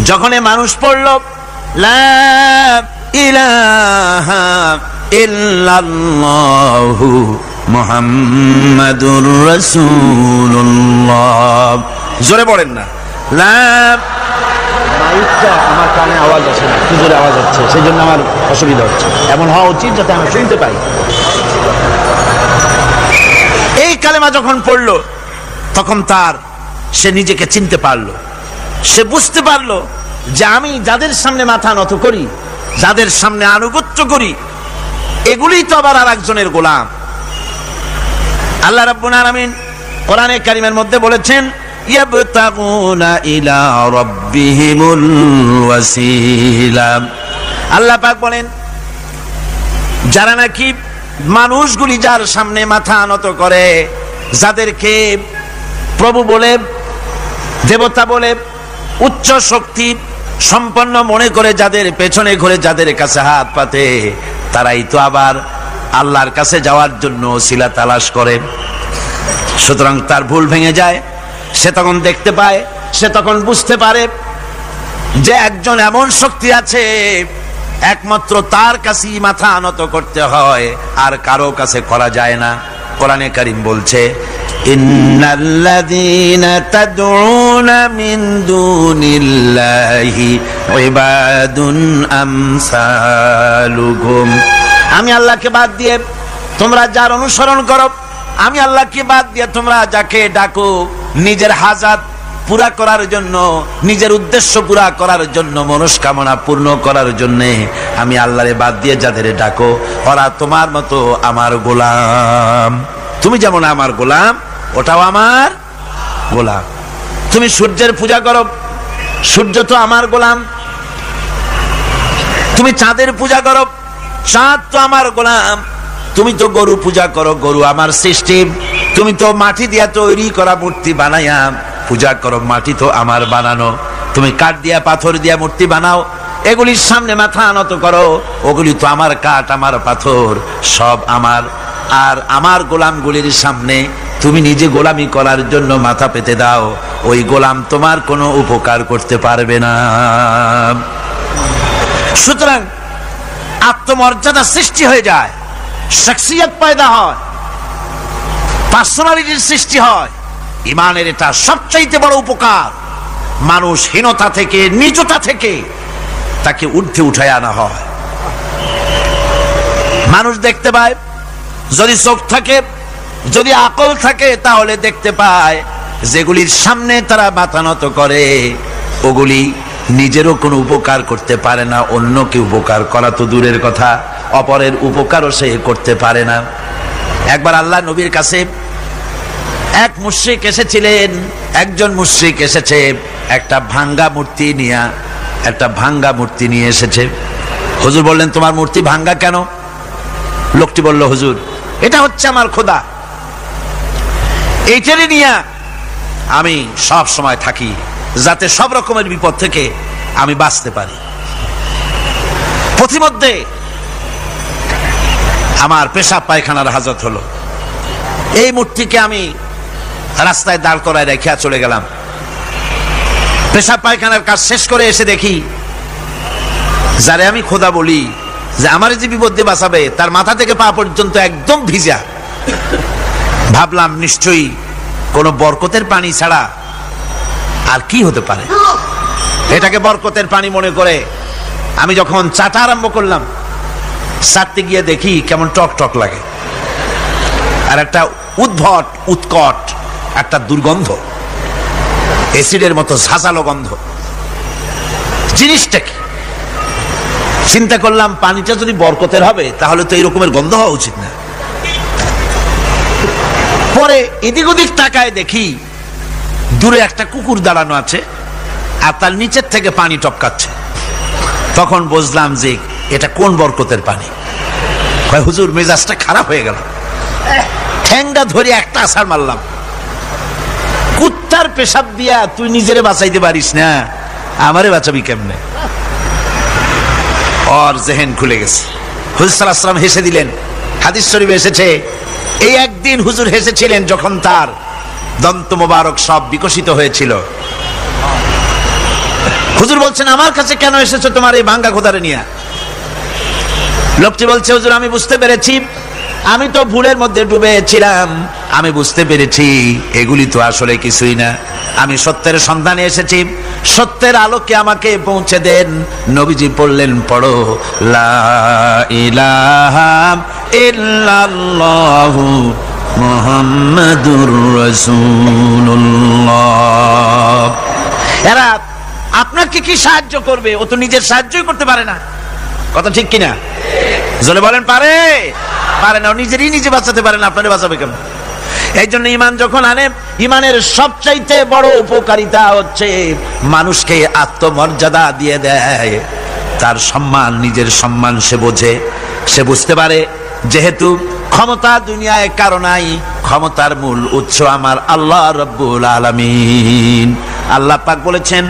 যখন এই মানুষ পড়ল লা ইলাহা ইল্লাল্লাহু মুহাম্মাদুর রাসূলুল্লাহ, জোরে পড়েন না, লা, মাইকটা আমার কানে আওয়াজ আসে না, একটু জোরে আওয়াজ হচ্ছে, সেই জন্য আমার অসুবিধা হচ্ছে। এমন হওয়া উচিত যাতে আমি শুনতে পাই। এই কালেমা যখন পড়ল তখন সে নিজেকে চিনতে পারলো, সে বুঝতে পারলো যে আমি যাদের সামনে মাথা নত করি, যাদের সামনে আনুগত্য করি, এগুলি তো আবার আর একজনের গোলাম। আল্লাহ রাব্বুল আলামিন কোরআনে কারীমের মধ্যে বলেছেন ইয়াবতাগুনা ইলা রাব্বিহিমুল ওয়াসিলা। আল্লাহ পাক বলেন যারা নাকি মানুষগুলি যার সামনে মাথা নত করে, যাদেরকে প্রভু বলে, দেবতা বলে, উচ্চ শক্তি সম্পন্ন মনে করে, যাদের পেছনে ঘুরে যাদের কাছে হাত পাতে, তারাই তো আবার আল্লাহর কাছে যাওয়ার জন্য ওসিলা তালাশ করে। সুতরাং তার ভুল ভেঙে যায়, সে তখন দেখতে পায়, সে তখন বুঝতে পারে যে একজন এমন শক্তি আছে, একমাত্র তার কাছেই মাথা নত করতে হয়, আর কারো কাছে করা যায় না। কোরআনে কারীম বলছে ইন্নাল্লাযীনা তাদউনা মিন দুনিল্লাহি ইবাদুন আমসালুকুম, আমি আল্লাহকে বাদ দিয়ে তোমরা যার অনুসরণ করো, আমি আল্লাহকে বাদ দিয়ে তোমরা যাকে ডাকো নিজের হাজাত পুরা করার জন্য, নিজের উদ্দেশ্য পুরা করার জন্য, মনস্কামনা পূর্ণ করার জন্য, আমি আল্লাহরে বাদ দিয়ে যাদের ডাকো, ওরা তোমার মতো আমার গোলাম। তুমি যেমন আমার গোলাম, ওটাও আমার গোলাম। তুমি সূর্যের পূজা করো, সূর্য তো আমার গোলাম। তুমি চাঁদের পূজা করো, চাঁদ তো আমার গোলাম। তুমি তো গরু পূজা করো, গরু আমার সৃষ্টি। তুমি তো মাটি দিয়া তৈরি করা মূর্তি বানাইয়া পূজা করো, মাটি তো আমার বানানো। তুমি কাঠ দিয়া পাথর দিয়া মূর্তি বানাও, এগুলির সামনে মাথা নত করো, ওগুলি তো আমার কাঠ আমার পাথর সব আমার। আর আমার গোলামগুলির সামনে তুমি নিজে গোলামি করার জন্য মাথা পেতে দাও, ওই গোলাম তোমার কোনো উপকার করতে পারবে না। সুতরাং আত্মমর্যাদা সৃষ্টি হয়ে যায়, শখসিয়ত পয়দা হয়, পার্সোনালিটির সৃষ্টি হয়। ঈমানের এটা সবচাইতে বড় উপকার। মানুষ হীনতা থেকে, নীচতা থেকে তাকে ঊর্ধ্বে উঠায় আনা হয়। মানুষ দেখতে পায়, যদি চোখ থাকে, যদি আকল থাকে, তাহলে দেখতে পায় যেগুলির সামনে তারা মাথা নত করে, ওগুলি নিজেরও কোনো উপকার করতে পারে না, অন্যকে উপকার করা তো দূরের কথা, অপরের উপকারও সে করতে পারে না। একবার আল্লাহ নবীর কাছে এক মুশরিক এসেছিলেন। একজন মুশরিক এসেছে একটা ভাঙ্গা মূর্তি নিয়ে, একটা ভাঙ্গা মূর্তি নিয়ে এসেছে। হুজুর বললেন তোমার মূর্তি ভাঙ্গা কেন? লোকটি বলল হুজুর এটা হচ্ছে আমার খোদা, এইটারে নিয়ে আমি সব সময় থাকি, যাতে সব রকমের বিপদ থেকে আমি বাঁচতে পারি। পথিমধ্যে আমার পেশাব পায়খানার হাজত হলো। এই মূর্তিকে আমি রাস্তায় দাঁড় করায় রেখে চলে গেলাম। পেশাব পায়খানার কাজ শেষ করে এসে দেখি, যারে আমি খোদা বলি, যে আমার যে বিপদ দিয়ে বাঁচাবে, তার মাথা থেকে পা পর্যন্ত একদম ভিজা। ভাবলাম নিশ্চয়ই কোন বরকতের পানি ছাড়া আর কি হতে পারে। এটাকে বরকতের পানি মনে করে আমি যখন চাটা আরম্ভ করলাম, চাটতে গিয়ে দেখি কেমন টক টক লাগে, আর একটা উদ্ভট উৎকট একটা দুর্গন্ধ, এসিডের মতো ঝাঁঝালো গন্ধ। জিনিসটা কি? চিন্তা করলাম, পানিটা যদি বরকতের হবে তাহলে তো এরকমের গন্ধ হওয়া উচিত না। পরে এদিক ওদিক তাকায় দেখি দূরে একটা কুকুর দাঁড়ানো আছে, আর তার নিচের থেকে পানি টপকাচ্ছে। তখন বুঝলাম যে এটা কোন বরকতের পানি। হুজুর, মেজাজটা খারাপ হয়ে গেল, ঠ্যাংটা ধরে একটা আছাড় মারলাম। কুত্তার পেশাব দিয়া তুই নিজেরে বাঁচাইতে পারিস না, আমারে বাঁচাবি কেমনে? ওর জেহেন খুলে গেছে। হুজুর সাল্লাল্লাহু আলাইহি ওয়াসাল্লাম হেসে দিলেন। হাদিস শরীফে এসেছে, এই একদিন হুজুর হেসেছিলেন যখন তার দন্ত মোবারক সব বিকশিত হয়েছিল। হুজুর বলছেন, আমার কাছে কেন এসেছো তোমার এই ভাঙ্গা খোদারে নিয়ে? লোকটি বলছে, হুজুর আমি বুঝতে পেরেছি, আমি তো ভুলের মধ্যে ডুবেছিলাম, আমি বুঝতে পেরেছি এগুলি তো আসলে কিছুই না, আমি সত্যের সন্ধানে এসেছি, সত্যের আলোকে আমাকে পৌঁছে দেন। নবীজি বললেন, পড়ো লা ইলাহা ইল্লাল্লাহু মুহাম্মাদুর রাসূলুল্লাহ। এরা আপনাকে কি সাহায্য করবে? ও তো নিজের সাহায্যই করতে পারে না। কথা ঠিক কিনা? জোরে বলেন, পারে? পারে না। ও নিজেরই নিজে বাঁচাতে পারে না, আপনারে বাঁচাবে কেমন? এই জন্য ইমান যখন আনে, ইমানের সবচাইতে বড় উপকারিতা হচ্ছে মানুষকে আত্মমর্যাদা দিয়ে দেয়। তার সম্মান, নিজের সম্মান সে বোঝে, সে বুঝতে পারে যেহেতু ক্ষমতা দুনিয়ায় কারো নাই, ক্ষমতার মূল উৎস আমার আল্লাহ রাব্বুল আলামিন। আল্লাহ পাক বলেছেন,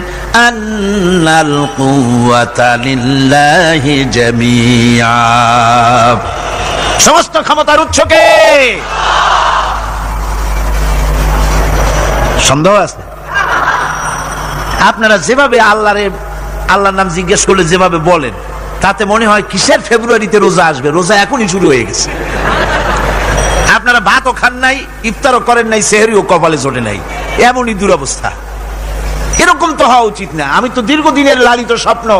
আন্নাল কুওয়াতা লিল্লাহি জামিআ, সমস্ত ক্ষমতার উৎস কে? সন্দেহ আছে? আপনারা যেভাবে আল্লাহর নাম জিজ্ঞেস করলে যেভাবে বলেন, তাতে মনে হয় কিসের ফেব্রুয়ারিতে রোজা আসবে, রোজা এখনই শুরু হয়ে গেছে। আপনারা ভাতও খান নাই, ইফতারও করেন নাই, সেহরিও কপালে জোটে নাই, এমনই দুরবস্থা। এরকম তো হওয়া উচিত না। আমি তো দীর্ঘদিনের লালিত স্বপ্ন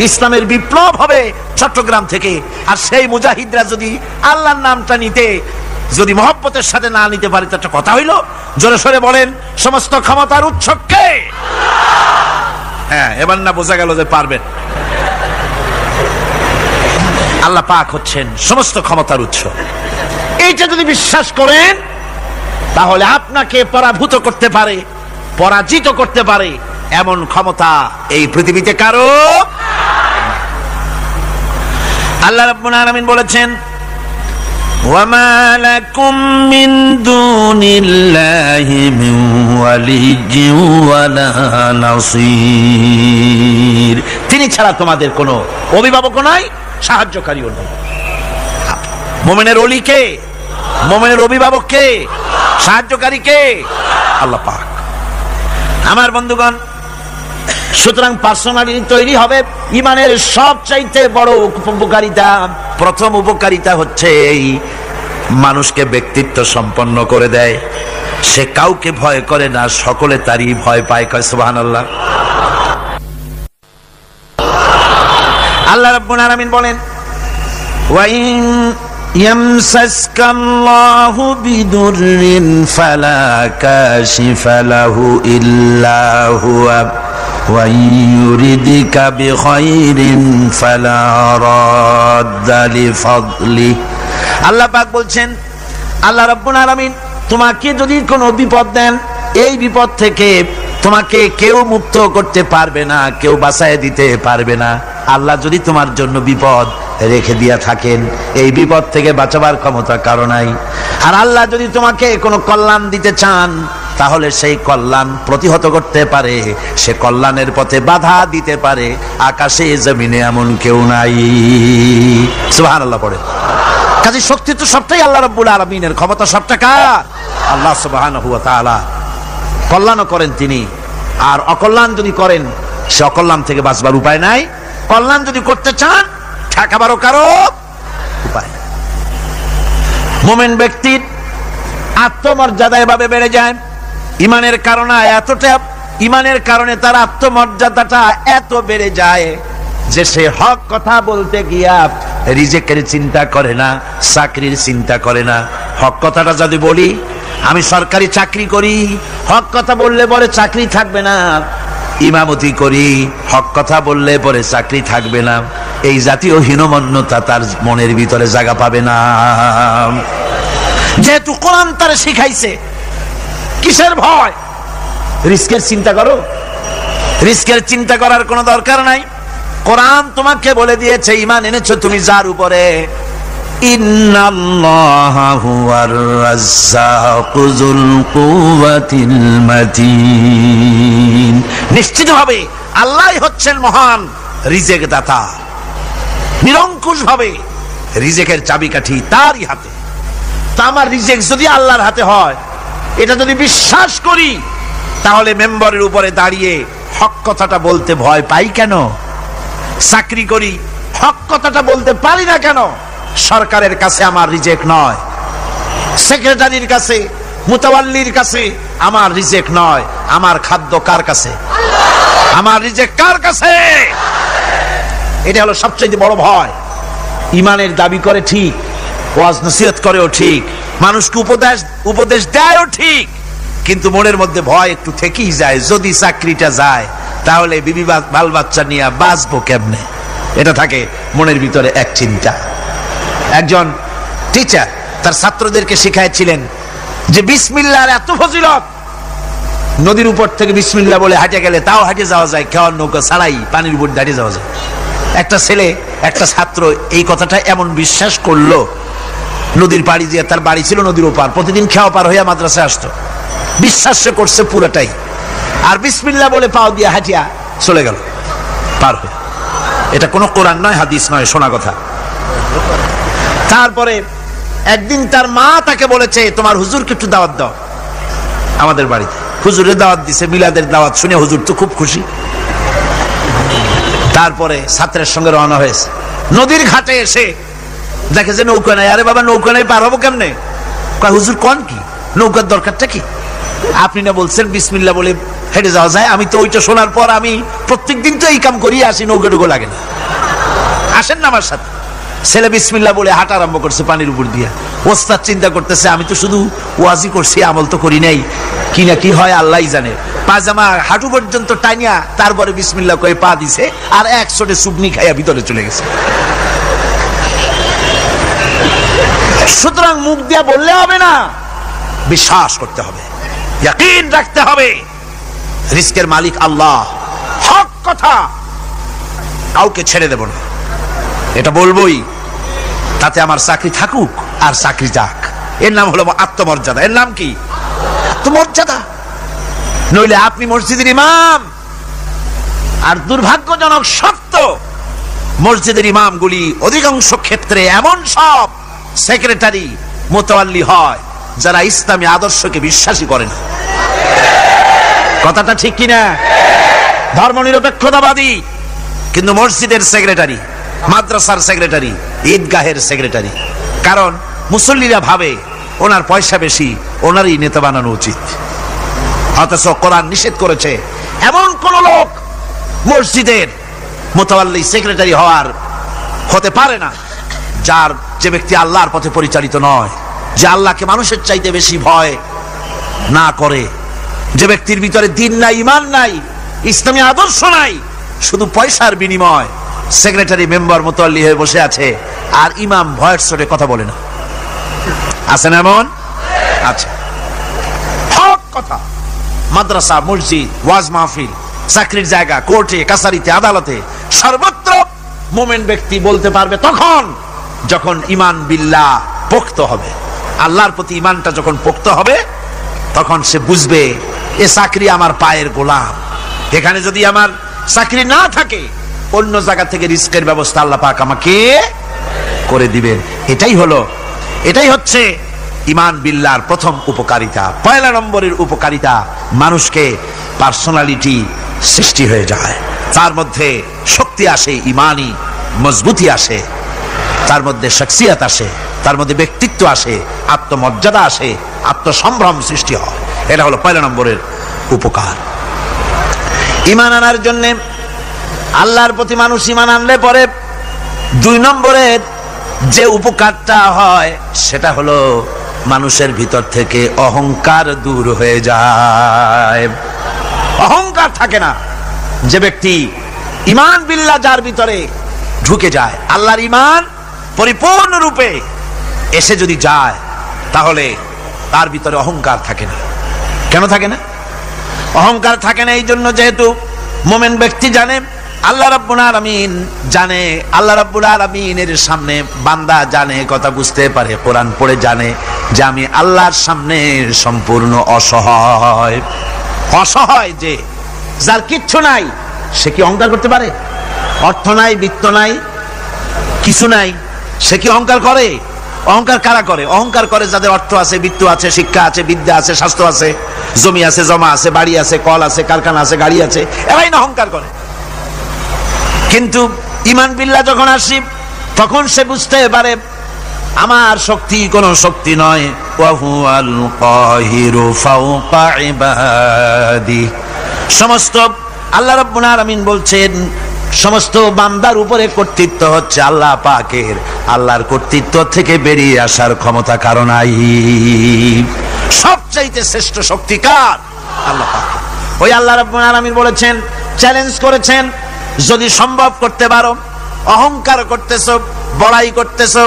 ইসলামের বিপ্লব হবে চট্টগ্রাম থেকে, আর সেই মুজাহিদরা যদি আল্লাহর নামটা নিতে, যদি মহব্বতের সাথে না নিতে পারে, তো একটা কথা হইল। জোরে সরে বলেন, সমস্ত ক্ষমতার উৎস কে? হ্যাঁ, এবার না বোঝা গেল যে পারবেন। আল্লাহ পাক হচ্ছেন সমস্ত ক্ষমতার উৎস। এইটা যদি বিশ্বাস করেন, তাহলে আপনাকে পরাভূত করতে পারে, পরাজিত করতে পারে এমন ক্ষমতা এই পৃথিবীতে কারো। আল্লাহ রাব্বুল আলামিন বলেছেন, ওয়ামা লাকুম মিন দুনিল্লাহি মিন ওয়ালিয়্যিন ওয়ালা নাসীর। তিনি ছাড়া তোমাদের কোনো অভিভাবকও নাই, সাহায্যকারীও নাই। মুমিনের ওলি কে? মুমিনের অভিভাবক কে? সাহায্যকারী কে? আল্লাহ পাক। আমার বন্ধুগণ, সুতরাং পার্সোনালিটি তৈরি হবে ইমানের সবচাইতে বড় উপকারিতা। প্রথম উপকারিতা হচ্ছে এই, মানুষকে ব্যক্তিত্ব সম্পন্ন করে দেয়। সে কাউকে ভয় করে না, সকলে তারই ভয় পায়। কয় সুবহানাল্লাহ। আল্লাহ রাব্বুল আলামিন বলেন, ওয়াইন ইয়ামসাসকাল্লাহু বিদুররিন ফালা কাশিফা লাহু ইল্লা হুয়া ওয়া ইউরিদিকা বিখাইরিন ফালা রাদ্দা লিফাদলি। আল্লাহ পাক বলছেন, আল্লাহ রাব্বুল আলামিন তোমাকে যদি কোনো বিপদ দেন, এই বিপদ থেকে তোমাকে কেউ মুক্ত করতে পারবে না, কেউ বাঁচায় দিতে পারবে না। আল্লাহ যদি তোমার জন্য বিপদ রেখে দিয়া থাকেন, এই বিপদ থেকে বাঁচাবার ক্ষমতা কারো নাই। আর আল্লাহ যদি তোমাকে কোনো কল্যাণ দিতে চান, তাহলে সেই কল্যাণ প্রতিহত করতে পারে, সে কল্যাণের পথে বাধা দিতে পারে। আকাশে জমিনে এমন কেউ নাই। সুবহানাল্লাহ পড়ে। কাজে শক্তি তো সবটাই আল্লাহ রাব্বুল আলামিনের, ক্ষমতা সবটা কার? আল্লাহ সুবহানাহু ওয়া তাআলা। কল্যাণও করেন তিনি, আর অকল্যাণ যদি করেন সে অকল্যাণ থেকে বাঁচবার উপায় নাই। কল্যাণ যদি করতে চান ঠেকাবারও কারো উপায়। মুমিন ব্যক্তির আত্মমর্যাদা এভাবে বেড়ে যায় ইমানের কারণে। এতটা ইমানের কারণে তার আত্মমর্যাদাটা এত বেড়ে যায় যে সে হক কথা বলতে গিয়া রিজেকের চিন্তা করে না, চাকরির চিন্তা করে না। হক কথাটা যদি বলি, আমি সরকারি চাকরি করি, হক কথা বললে পরে চাকরি থাকবে না। ইমামতি করি, হক কথা বললে পরে চাকরি থাকবে না। এই জাতীয় হীনমন্যতা তার মনের ভিতরে জায়গা পাবে না। যেহেতু কোরআন তারে শিখাইছে, কিসের ভয়? রিস্কের চিন্তা করো। রিস্কের চিন্তা করার কোনো দরকার নাই। কোরআন তোমাকে বলে দিয়েছে, ঈমান এনেছো তুমি যার উপরে, ইন্নাল্লাহা হুয়ার রাজ্জাকু যুল কুওয়াতিল মাতিন। নিশ্চিতভাবে আল্লাহই হচ্ছেন মহান রিজেক দাতা। নিরঙ্কুশ ভাবে রিজেকের চাবিকাঠি তারই হাতে। তা আমার রিজেক যদি আল্লাহর হাতে হয়, এটা যদি বিশ্বাস করি, তাহলে মেম্বারের উপরে দাঁড়িয়ে হক কথাটা বলতে ভয় পাই কেন? চাকরি করি, হক কথাটা বলতে পারি না কেন? সরকারের কাছে আমার রিজেক নয়, সেক্রেটারির কাছে, মুতাওয়াল্লির কাছে আমার রিজেক নয়। আমার খাদ্য কার কাছে? আমার রিজেক কার কাছে? এটা হলো সবচেয়ে বড় ভয়। ইমানের দাবি করে ঠিক, ওয়াজ নসিহত করেও ঠিক, মানুষকে উপদেশ দেয়ও ঠিক, কিন্তু মনের মধ্যে ভয় একটু থেকেই যায়। যদি চাকরিটা যায় তাহলে বিবি বাল বাচ্চা নিয়ে বাঁচবো কেমনে? এটা থাকে মনের ভিতরে এক চিন্তা। একজন টিচার তার ছাত্রদেরকে শিখাইছিলেন যে বিসমিল্লাহর এত ফজিলত, নদীর উপর থেকে বিসমিল্লাহ বলে হাঁটে গেলে তাও হাঁটে যাওয়া যায়, কেউ নৌকা ছাড়াই পানির উপর দাঁড়িয়ে যাওয়া যায়। একটা ছেলে, একটা ছাত্র এই কথাটা এমন বিশ্বাস করলো, নদীর পাড়ি দিয়ে, তার বাড়ি ছিল নদীর ওপার, প্রতিদিন খেওয়া পার হইয়া মাদ্রাসায় আসতো। বিশ্বাস করছে পুরোটাই, আর বিসমিল্লাহ বলে পাও দিয়ে হাঁটিয়া চলে গেল পার হয়ে। এটা কোনো কোরআন নয়, হাদিস নয়, শোনা কথা। তারপরে একদিন তার মা তাকে বলেছে, তোমার হুজুরকে একটু দাওয়াত দাও আমাদের বাড়িতে। হুজুরের দাওয়াত দিছে, মিলাদের দাওয়াত শুনে হুজুর তো খুব খুশি। তারপরে ছাত্রের সঙ্গে রওনা হয়েছে। নদীর ঘাটে এসে দেখে যে নৌকা নাই। আরে বাবা, নৌকা নাই, পার হবো কেমনে? কয় হুজুর কোন কি, নৌকার দরকারটা কি? আপনি না বলছেন বিসমিল্লাহ বলে হেঁটে যাওয়া যায়। আমি তো ওইটা শোনার পর আমি প্রত্যেকদিন তো এই কাম করি আসি, নৌকা টুকু লাগে না। আসেন না আমার সাথে। ছেলে বিসমিল্লাহ বলে হাঁটা আরম্ভ করছে পানির উপর দিয়ে। ওস্তাদ চিন্তা করতেছে, আমি তো শুধু ওয়াজি করছি, আমল তো করি নাই, কি না কি হয় আল্লাহই জানে। পাজামা হাঁটু পর্যন্ত টাইনিয়া তারপরে বিসমিল্লাহ কয়ে পা দিছে, আর এক ছোটে চুবনি খাইয়া ভিতরে চলে গেছে। সুতরাং মুখ দিয়া বললে হবে না, বিশ্বাস করতে হবে, ইয়াকিন রাখতে হবে। রিস্কের মালিক আল্লাহ, হক কথা কাউকে ছেড়ে দেব না, এটা বলবোই। তাতে আমার চাকরি থাকুক আর চাকরি যাক, এর নাম হলো আত্মমর্যাদা। এর নাম কি? আত্মমর্যাদা। নইলে আপনি মসজিদের ইমাম, আর দুর্ভাগ্যজনক সত্য, মসজিদের ইমামগুলি অধিকাংশ ক্ষেত্রে এমন সব সেক্রেটারি, মুতাওয়াল্লি হয় যারা ইসলামী আদর্শকে বিশ্বাসী করে না। কথাটা ঠিক কিনা? ধর্মনিরপেক্ষতাবাদী, কিন্তু মসজিদের সেক্রেটারি, মাদ্রাসার সেক্রেটারি, ঈদগাহের সেক্রেটারি। কারণ মুসল্লিরা ভাবে ওনার পয়সা বেশি, ওনারই নেতা বানানো উচিত। অথচ কোরআন নিষেধ করেছে এমন কোন লোক মসজিদের মুতাওয়াল্লি সেক্রেটারি হতে পারে না যে ব্যক্তি আল্লাহর পথে পরিচালিত নয়, যে আল্লাহকে মানুষের চাইতে বেশি ভয় না করে, যে ব্যক্তির ভিতরে দ্বীন নাই, ঈমান নাই, ইসলামী আদর্শ নাই, শুধু পয়সার বিনিময় সেক্রেটারি, মেম্বার, মুতাওয়াল্লি হয়ে বসে আছে, আর ইমাম ভয়ের স্বরে কথা বলে না। আছেন এমন? আচ্ছা, হক কথা মাদ্রাসা, মসজিদ, ওয়াজ মাহফিল, চাকরির জায়গা, কোর্টে, কাছারিতে, আদালতে, সর্বত্র মুমিন ব্যক্তি বলতে পারবে তখন যখন ঈমান বিল্লাহ পোক্ত হবে। আল্লাহর প্রতি ঈমানটা যখন পোক্ত হবে, তখন সে বুঝবে এ চাকরি আমার পায়ের গোলাম, এখানে যদি আমার চাকরি না থাকে অন্য জায়গা থেকে রিস্কের ব্যবস্থা আল্লাহ পাক আমাকে করে দিবেন। এটাই হচ্ছে ঈমান বিল্লাহর প্রথম উপকারিতা। পয়লা নম্বরের উপকারিতা, মানুষকে পার্সোনালিটি সৃষ্টি হয়ে যায়, তার মধ্যে শক্তি আসে, ঈমানি মজবুতি আসে, তার মধ্যে শখসিয়ত আসে, তার মধ্যে ব্যক্তিত্ব আসে, আত্মমর্যাদা আসে, আত্মসম্ভ্রম সৃষ্টি হয়। এটা হলো পয়লা নম্বরের উপকার। ঈমান আনার জন্য আল্লাহর প্রতি মানুষ ঈমান আনলে পরে 2 নম্বরের যে উপকারটা হয় সেটা হলো মানুষের ভিতর থেকে অহংকার দূর হয়ে যায়। অহংকার থাকে না। যে ব্যক্তি ঈমান বিল্লাহ যার ভিতরে ঢুকে যায়, আল্লাহর ঈমান পরিপূর্ণরূপে এসে যদি যায়, তাহলে তার ভিতরে অহংকার থাকে না। কেন থাকে না? অহংকার থাকে না এই জন্য, যেহেতু মুমিন ব্যক্তি জানে আল্লাহ রাব্বুল আলামিন জানে, আল্লাহ রাব্বুল আলামিনের সামনে বান্দা জানে, কথা বুঝতে পারে, কোরআন পড়ে জানে যে আমি আল্লাহর সামনে সম্পূর্ণ অসহায়। অসহায় যে যার কিচ্ছু নাই, সে কি অহংকার করতে পারে? অর্থ নাই, বিত্ত নাই, কিছু নাই, সে কি অহংকার করে? অহংকার কারা করে? অহংকার করে যাদের অর্থ আছে, বিত্ত আছে, শিক্ষা আছে, বিদ্যা আছে, স্বাস্থ্য আছে, জমি আছে, জমা আছে, বাড়ি আছে, কল আছে, কারখানা আছে, গাড়ি আছে, এরাই না অহংকার করে। কিন্তু ঈমান বিল্লাহ যখন আসি, তখন সে বুঝতে পারে আমার শক্তি কোনো শক্তি নয়। ওয়া হুয়াল কাহিরু ফাওকা ইবাদি। সমস্ত আল্লাহ রাব্বুল আলামিন বলছেন সমস্ত বান্দার উপরে কর্তৃত্ব হচ্ছে আল্লাহ পাকের। আল্লাহর কর্তৃত্ব থেকে বেরিয়ে আসার ক্ষমতা কারো নাই। সবচাইতে শ্রেষ্ঠ শক্তি কার? আল্লাহ পাক। ওই আল্লাহ রাব্বুল আলামিন বলেছেন, চ্যালেঞ্জ করেছেন, যদি সম্ভব করতে পারো, অহংকার করতেছো, বড়াই করতেছো,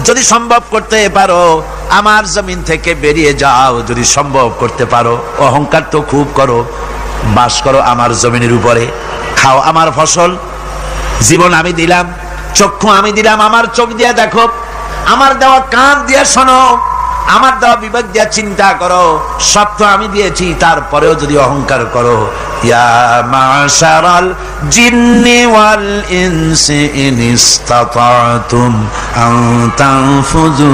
যদি সম্ভব করতে পারো আমার জমিন থেকে বেরিয়ে যাও। যদি সম্ভব করতে পারো, অহংকার তো খুব করো, বাস করো আমার জমিনের উপরে, খাও আমার ফসল, জীবন আমি দিলাম, চক্ষু আমি দিলাম, আমার চোখ দিয়ে দেখো, আমার দেওয়া কান দিয়ে শোনো, আমার দেওয়া বিবেক দিয়ে চিন্তা করো, সব তো আমি দিয়েছি, তারপরেও যদি অহংকার করো। ইয়া মাশারাল জিন্নি ওয়াল ইনসি ইন ইসতাতাতুম আন তানফুযু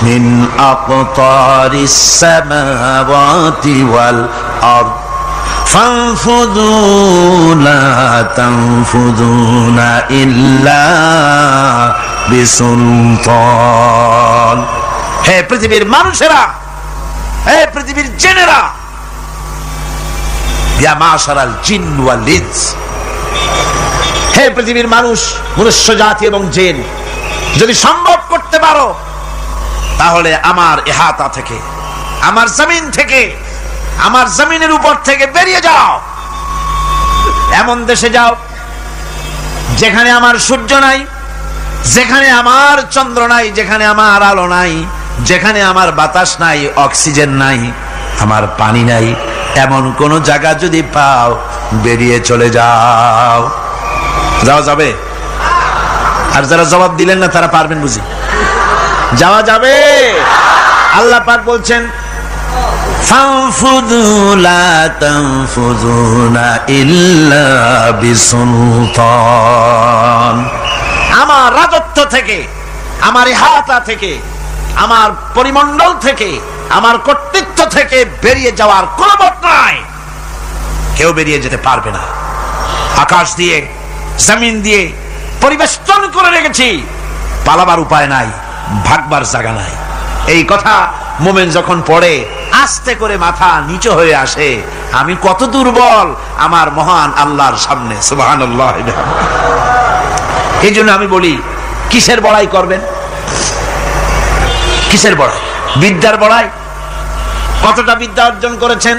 মিন আকতারিস সামাওয়াতি ওয়াল আরদ ফানফুযু লা তানফুযুনা ইল্লা বিসুলতান। হে পৃথিবীর মানুষেরা, হে পৃথিবীর জিনেরা, ইয়া মাশারাল জিন ওয়াল ইনস, হে পৃথিবীর মানুষ, মনুষ্য জাতি এবং জিন, যদি সম্ভব করতে পারো তাহলে আমার ইহাতা থেকে, আমার জমিন থেকে, আমার জমিনের উপর থেকে বেরিয়ে যাও। এমন দেশে যাও যেখানে আমার সূর্য নাই, যেখানে আমার চন্দ্র নাই, যেখানে আমার আলো নাই, যেখানে আমার বাতাস নাই, অক্সিজেন নাই, আমার পানি নাই, এমন কোন জায়গা যদি পাও বেরিয়ে চলে যাও। যাওয়া যাবে? আর যারা জবাব দিলেন না তারা পারবেন বুঝি? যাওয়া যাবে। আল্লাহ পাক বলছেন ফানফুযু লা তানফুযুনা ইল্লা বিসুলতান। আমার রাজত্ব থেকে, আমার ইহাতা থেকে, আমার পরিমণ্ডল থেকে, আমার কর্তৃত্ব থেকে বেরিয়ে যাওয়ার কোনো পথ নাই। কেউ বেরিয়ে যেতে পারবে না। আকাশ দিয়ে, জমিন দিয়ে পরিবেষ্টন করে রেখেছি, পালাবার উপায় নাই, ভাগবার জায়গা নাই। এই কথা মুমিন যখন পড়ে আস্তে করে মাথা নিচু হয়ে আসে, আমি কত দুর্বল আমার মহান আল্লাহর সামনে। সুবহানাল্লাহ। এই জন্য আমি বলি, কিসের বড়াই করবেন? কিসের বড়াই? বিদ্যার বড়াই। কতটা বিদ্যা অর্জন করেছেন?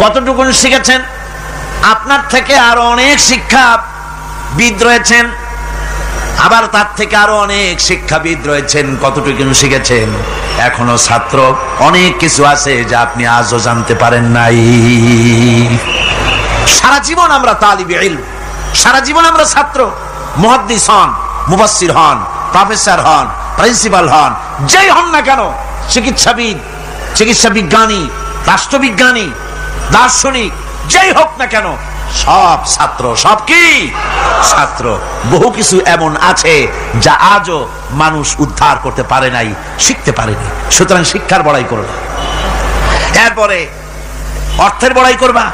কতটুকু শিখেছেন? আপনার থেকে আরো অনেক শিক্ষাবিদ রয়েছেন, আবার তার থেকে আরো অনেক শিক্ষাবিদ রয়েছেন, কতটুকু শিখেছেন? এখনো ছাত্র, অনেক কিছু আছে যা আপনি আজও জানতে পারেন নাই। সারা জীবন আমরা তালিবে ইলম, সারা জীবন আমরা ছাত্র। মুহাদ্দিস হন, মুফাসসির হন, প্রফেসর হন, প্রিন্সিপাল হন, যেই হন না কেন, চিকিৎসাবিদ, চিকিৎসা বিজ্ঞানী, রাষ্ট্রবিজ্ঞানী, দার্শনিক, যেই হোক না কেন, সব ছাত্র। সব কি ছাত্র? বহু কিছু এমন আছে যা আজও মানুষ উদ্ধার করতে পারে নাই, শিখতে পারেনি। সুতরাং শিক্ষার বড়াই করো না। এরপরে অর্থের বড়াই করবা।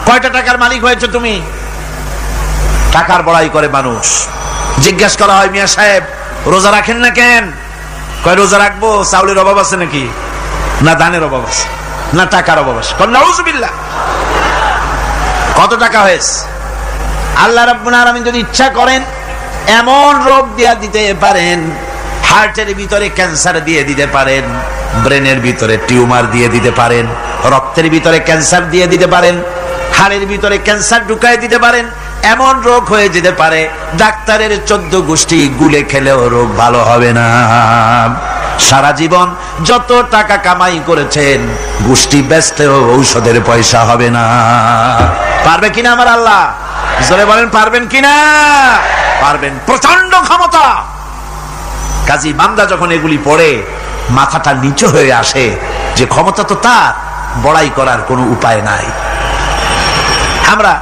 কয়টা টাকার মালিক হয়েছে তুমি? টাকার বড়াই করে মানুষ। জিজ্ঞেস করা হয়, মিয়া সাহেব রোজা রাখেন না কেন? কয় রোজা রাখবো, চাউলের অভাব আছে নাকি? না ধানের অভাব আছে, না টাকার অভাব আছে। নাউজুবিল্লাহ। কত টাকা হয়েছে? আল্লাহ রাব্বুল আলামিন যদি ইচ্ছা করেন এমন রোগ দিয়া দিতে পারেন, হার্টের ভিতরে ক্যান্সার দিয়ে দিতে পারেন, ব্রেনের ভিতরে টিউমার দিয়ে দিতে পারেন, রক্তের ভিতরে ক্যান্সার দিয়ে দিতে পারেন, হাড়ের ভিতরে ক্যান্সার ঢুকায় দিতে পারেন। এমন রোগ হয়ে যেতে পারে ডাক্তারের 14 গোষ্ঠী গুলে খেলেও রোগ ভালো হবে না। সারা জীবন যত টাকা কামাই করেছেন গোষ্ঠী বেচতেও ঔষধের পয়সা হবে না। পারবে কিনা আমার আল্লাহ? জোরে বলেন পারবেন কিনা? পারবেন। প্রচন্ড ক্ষমতা। কাজী বান্দা যখন এগুলি পড়ে মাথাটা নিচু হয়ে আসে যে ক্ষমতা তো তার, বড়াই করার কোনো উপায় নাই। আমরা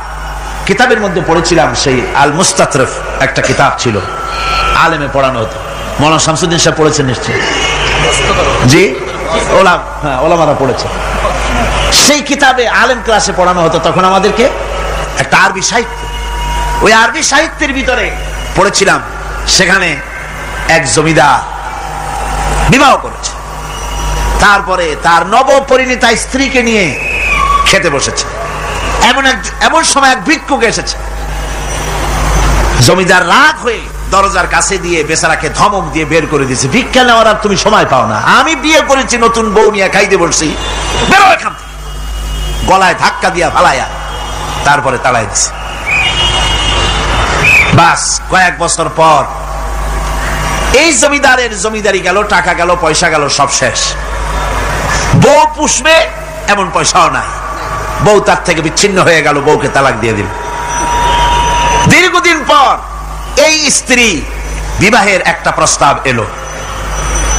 কিতাবের মধ্যে পড়েছিলাম, সেই আল মুস্তাতরফ একটা কিতাব ছিল, আলেমে পড়ানো হতো। মৌলানা শামসুদ্দিন সাহেব পড়েছেন নিশ্চয়ই? জি, ওলামারা পড়েছে। সেই কিতাবে আলেম ক্লাসে পড়ানো হতো তখন আমাদেরকে একটা আরবি সাহিত্য। ওই আরবি সাহিত্যের ভিতরে পড়েছিলাম, সেখানে এক জমিদার বিবাহ করেছে, তারপরে তার নবপরিণীতা স্ত্রীকে নিয়ে খেতে বসেছে। এমন সময় এক ভিক্ষুক এসেছে। জমিদার রাগ হয়ে দরজার কাছে দিয়ে বেচারাকে ধমক দিয়ে বের করে দিয়েছে। ভিক্ষা নেওয়ার আর তুমি সময় পাও না, আমি বিয়ে করেছি, নতুন বউ নিয়ে খাইতে বলছি, বেরো এখান থেকে। গলায় ধাক্কা দিয়া ফালাইয়া তারপরে তাড়াই দিছে। বাস কয়েক বছর পর এই জমিদারের জমিদারি গেল, টাকা গেল, পয়সা গেল, সব শেষ। বউ পুষবে এমন পয়সাও নাই। বউ তার থেকে বিচ্ছিন্ন হয়ে গেল, বউকে তালাক দিয়ে দিল। দীর্ঘদিন পর এই স্ত্রী বিবাহের একটা প্রস্তাব এলো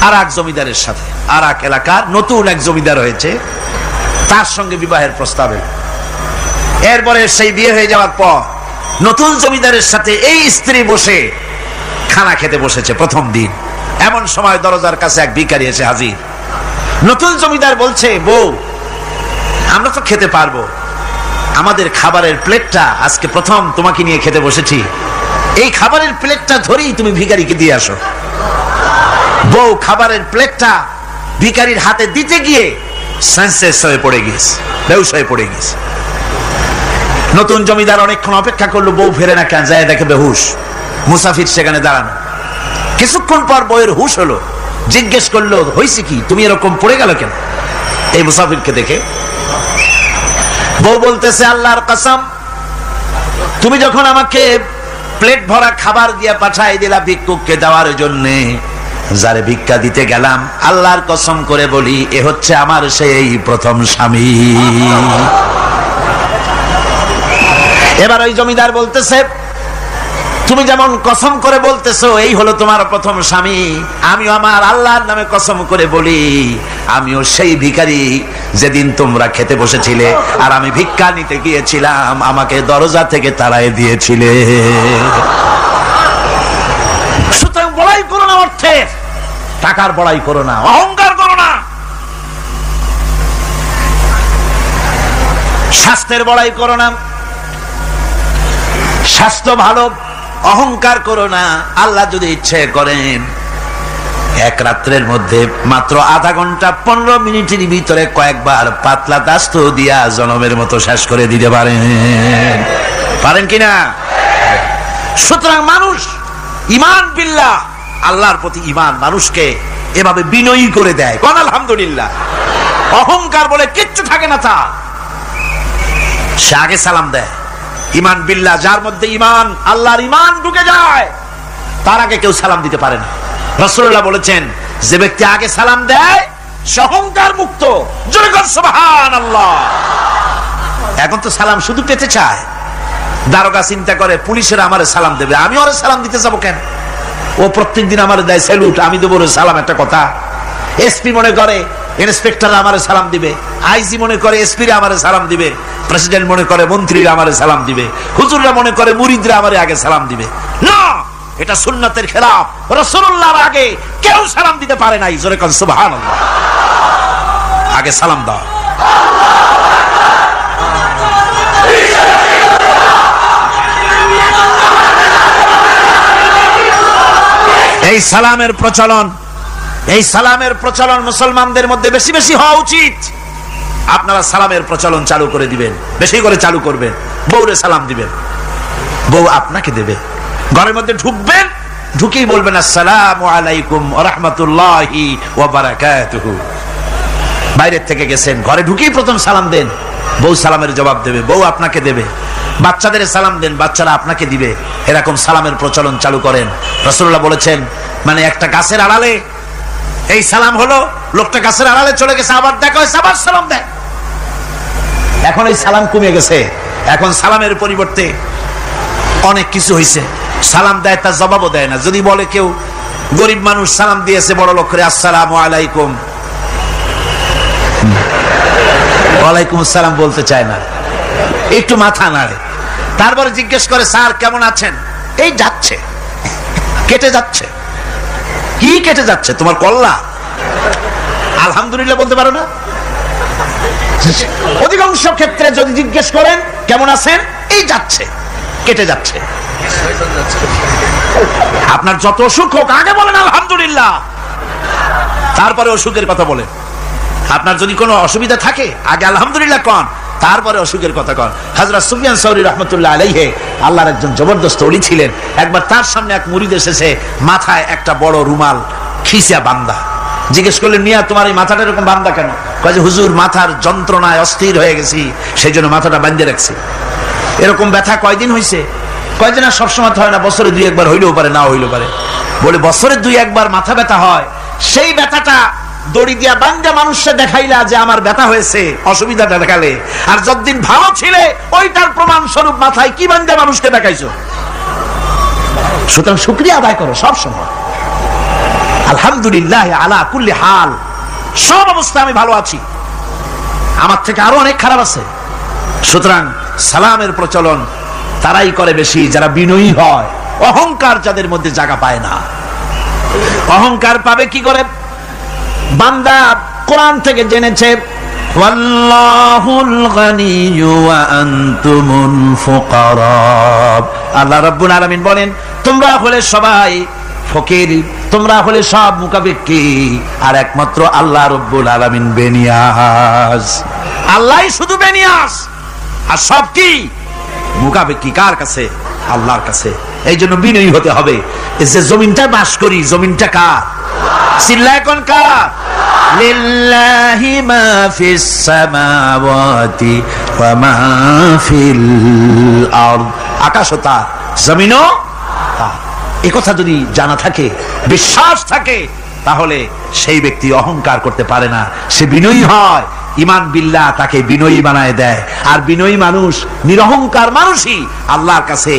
আর এক জমিদারের সাথে, আর এক এলাকার নতুন এক জমিদার হয়েছে, তার সঙ্গে বিবাহের প্রস্তাব এলো। এরপরে সেই বিয়ে হয়ে যাওয়ার পর নতুন জমিদারের সাথে এই স্ত্রী বসে খানা খেতে বসেছে প্রথম দিন। এমন সময় দরজার কাছে এক ভিখারি এসে হাজির। নতুন জমিদার বলছে, বউ আমরা তো খেতে পারবো, আমাদের খাবারের প্লেটটা আজকে প্রথম তোমাকে নিয়ে খেতে বসেছি, এই খাবারের প্লেটটা ধরেই তুমি ভিখারিকে দিয়ে আসো। বউ খাবারের প্লেটটা ভিখারির হাতে দিতে গিয়ে সেন্সলেস হয়ে পড়ে গিয়েছে, বেহুশ হয়ে পড়ে গিয়েছে। নতুন জমিদার অনেকক্ষণ অপেক্ষা করলো, বউ ফেরে না কেন, যায় দেখে বেহুশ। মুসাফির সেখানে দাঁড়ানো। কিছুক্ষণ পর বউয়ের হুশ হলো, জিজ্ঞেস করলো, হয়েছে কি, তুমি এরকম পড়ে গেল কেন? এই মুসাফিরকে দেখে বউ বলতেছে, আল্লাহর কসম, তুমি যখন আমাকে প্লেট ভরা খাবার দিয়ে পাঠাই দিলা ভিক্ষুককে দেওয়ার জন্য, যারে ভিক্ষা দিতে গেলাম, আল্লাহর কসম করে বলি, এ হচ্ছে আমার সেই প্রথম স্বামী। এবার ওই জমিদার বলতেছে, তুমি যেমন কসম করে বলতেছো এই হলো তোমার প্রথম স্বামী, আমিও আমার আল্লাহর নামে কসম করে বলি, আমিও সেই ভিখারি যেদিন তোমরা খেতে বসেছিলে আর আমি ভিক্ষা নিতে গিয়েছিলাম, আমাকে দরজা থেকে তাড়াই দিয়েছিলে। সুতরাং বড়াই করো না অর্থের, টাকার বড়াই করো না, অহংকার করো না। স্বাস্থ্যের বড়াই করো না, স্বাস্থ্য ভালো, অহংকার করো না। আল্লাহ যদি ইচ্ছে করেন এক রাত্রের মধ্যে মাত্র আধা ঘন্টা 15 মিনিটের ভিতরে কয়েকবার পাতলা দাস্ত দিয়া জনমের মতো শেষ করে দিতে পারেন। পারেন কিনা? সুতরাং মানুষ ঈমান বিল্লাহ, আল্লাহর প্রতি ঈমান মানুষকে এভাবে বিনয়ী করে দেয়। কোন আলহামদুলিল্লাহ। অহংকার বলে কিচ্ছু থাকে না তার, সে আগে সালাম দেয়। ঈমান বিল্লাহ, যার মধ্যে ঈমান, আল্লাহর ঈমান ঢুকে যায়, তার আগে কেউ সালাম দিতে পারে না। রাসূলুল্লাহ বলেছেন, যে ব্যক্তি আগে সালাম দেয় সে অহংকার মুক্ত। জোরে বল সুবহানাল্লাহ। এখন তো সালাম শুধু পেতে চায়। দারোগা চিন্তা করে, পুলিশের আমারে সালাম দেবে, আমি ওরে সালাম দিতে যাবো কেন? ও প্রত্যেকদিন আমারে দেয় স্যালুট, আমি দেবো সালাম, একটা কথা। এসপি মনে করে ইন্সপেক্টর আমারে সালাম দিবে, আইজি মনে করে এসপিরা আমারে সালাম দিবে, প্রেসিডেন্ট মনে করে মন্ত্রীরা আমারে সালাম দিবে, হুজুররা মনে করে মুরিদরা আমারে আগে সালাম দিবে। না, এটা সুন্নাতের খেলাফ। রাসূলুল্লাহর আগে কেউ সালাম দিতে পারে নাই। জোরে কোন সুবহানাল্লাহ। আগে সালাম দাও। এই সালামের প্রচলন মুসলমানদের মধ্যে বেশি বেশি হওয়া উচিত। আপনারা সালামের প্রচলন চালু করে দিবেন, বেশি করে চালু করবেন। বউরে সালাম দিবেন, বউ আপনাকে দেবে। ঘরের মধ্যে ঢুকবেন, ঢুকেই বলবেন আসসালামু আলাইকুম ওয়া রাহমাতুল্লাহি ওয়া বারাকাতুহু। বাইরে থেকে গেছেন, ঘরে ঢুকেই প্রথম সালাম দেন, বউ সালামের জবাব দেবে, বউ আপনাকে দেবে। বাচ্চাদের সালাম দেন, বাচ্চারা আপনাকে দিবে। এরকম সালামের প্রচলন চালু করেন। রাসূলুল্লাহ বলেছেন, মানে একটা গাছের আড়ালে এই সালাম হলো, লোকটা গাছের আড়ালে চলে গেছে, আবার দেখা হয়েছে, আবার সালাম দেয়। এখন এই সালাম কমে গেছে, এখন সালামের পরিবর্তে অনেক কিছু হয়েছে। সালাম দেয়, তার জবাবও দেয় না। যদি বলে কেউ গরিব মানুষ সালাম দিয়েছে বড় লোক করে, আসসালামু আলাইকুম, ওয়ালাইকুম আসসালাম বলতে চায় না, একটু মাথা নাড়ে। তারপরে জিজ্ঞেস করে, স্যার কেমন আছেন? এই যাচ্ছে, কেটে যাচ্ছে। কি কেটে যাচ্ছে? তোমার কল্লা? আলহামদুলিল্লাহ বলতে পারো না? অধিকাংশ ক্ষেত্রে যদি জিজ্ঞেস করেন কেমন আছেন, এই যাচ্ছে, কেটে যাচ্ছে। আপনার যত অসুখ হোক আগে বলেন আলহামদুলিল্লাহ, তারপরে অসুখের কথা বলেন। আপনার যদি কোনো অসুবিধা থাকে আগে আলহামদুলিল্লাহ কন, তারপরে অসুখের কথা কন। হযরত সুফিয়ান সাউরি রাহমাতুল্লাহ আলাইহি আল্লাহর একজন জবরদস্ত ওলি ছিলেন। একবার তার সামনে এক মুরিদ এসেছে, মাথায় একটা বড় রুমাল খিসা বান্দা। জিজ্ঞেস করলেন, মিয়া তোমার এই মাথাটা এরকম বান্দা কেন? কয় যে হুজুর মাথার যন্ত্রণায় অস্থির হয়ে গেছি, সেই জন্য মাথাটা বাঁধে রাখছি। এরকম ব্যথা কয়দিন হয়েছে? কয় যে না, সবসময় হয় না, বছরে 2-1 বার হইলেও পারে, না হইলেও পারে। বলে বছরে 2-1 বার মাথা ব্যথা হয়, সেই ব্যথাটা দড়ি দিয়া বাঙ্গা মানুষকে দেখাইলা যে আমার ব্যথা হয়েছে, অসুবিধাটা দেখালে, আর যতদিন ভালো ছিলে ওইটার প্রমাণ স্বরূপ মাথায় কি বাঙ্গা মানুষকে দেখাইছো। সুতরাং শুকরিয়া আদায় করো সব সময়। আলহামদুলিল্লাহ আলা কুল্লি হাল, সব অবস্থায় আমি ভালো আছি, আমার থেকে আরো অনেক খারাপ আছে। সুতরাং সালামের প্রচলন তারাই করে বেশি যারা বিনয়ী হয়। অহংকার যাদের মধ্যে জায়গা পায় না। অহংকার পাবে কি করে? বান্দা কোরআন থেকে জেনেছে, ওয়াল্লাহুল গানিয়্যু ওয়া আনতুমুল ফুকারা। আল্লাহ রাব্বুল আলামিন বলেন, তোমরা হলে সবাই ফকির, তোমরা হলে সব মুকাবিক্কি, আর একমাত্র আল্লাহ রাব্বুল আলামিন বেনিয়াজ। আল্লাহই শুধু বেনিয়াজ, আর সব কি মুকাবিক্কি কার কাছে? আল্লাহর কাছে। এই জন্য বিনয়ী হতে হবে। এই যে জমিনটা বাস করি, জমিনটা কার? চিল্লায় কোন কার? লিল্লাহি মা ফিস সামাওয়াতি ওয়া মা ফিল আরদ। আকাশ ও তার, জমিনও তার। এই কথা যদি জানা থাকে, বিশ্বাস থাকে, তাহলে সেই ব্যক্তি অহংকার করতে পারে না, সে বিনয়ী হয়। ইমান বিল্লাহ তাকে বিনয়ী বানায় দেয়। আর বিনয়ী মানুষ, নিরহংকার মানুষই আল্লাহর কাছে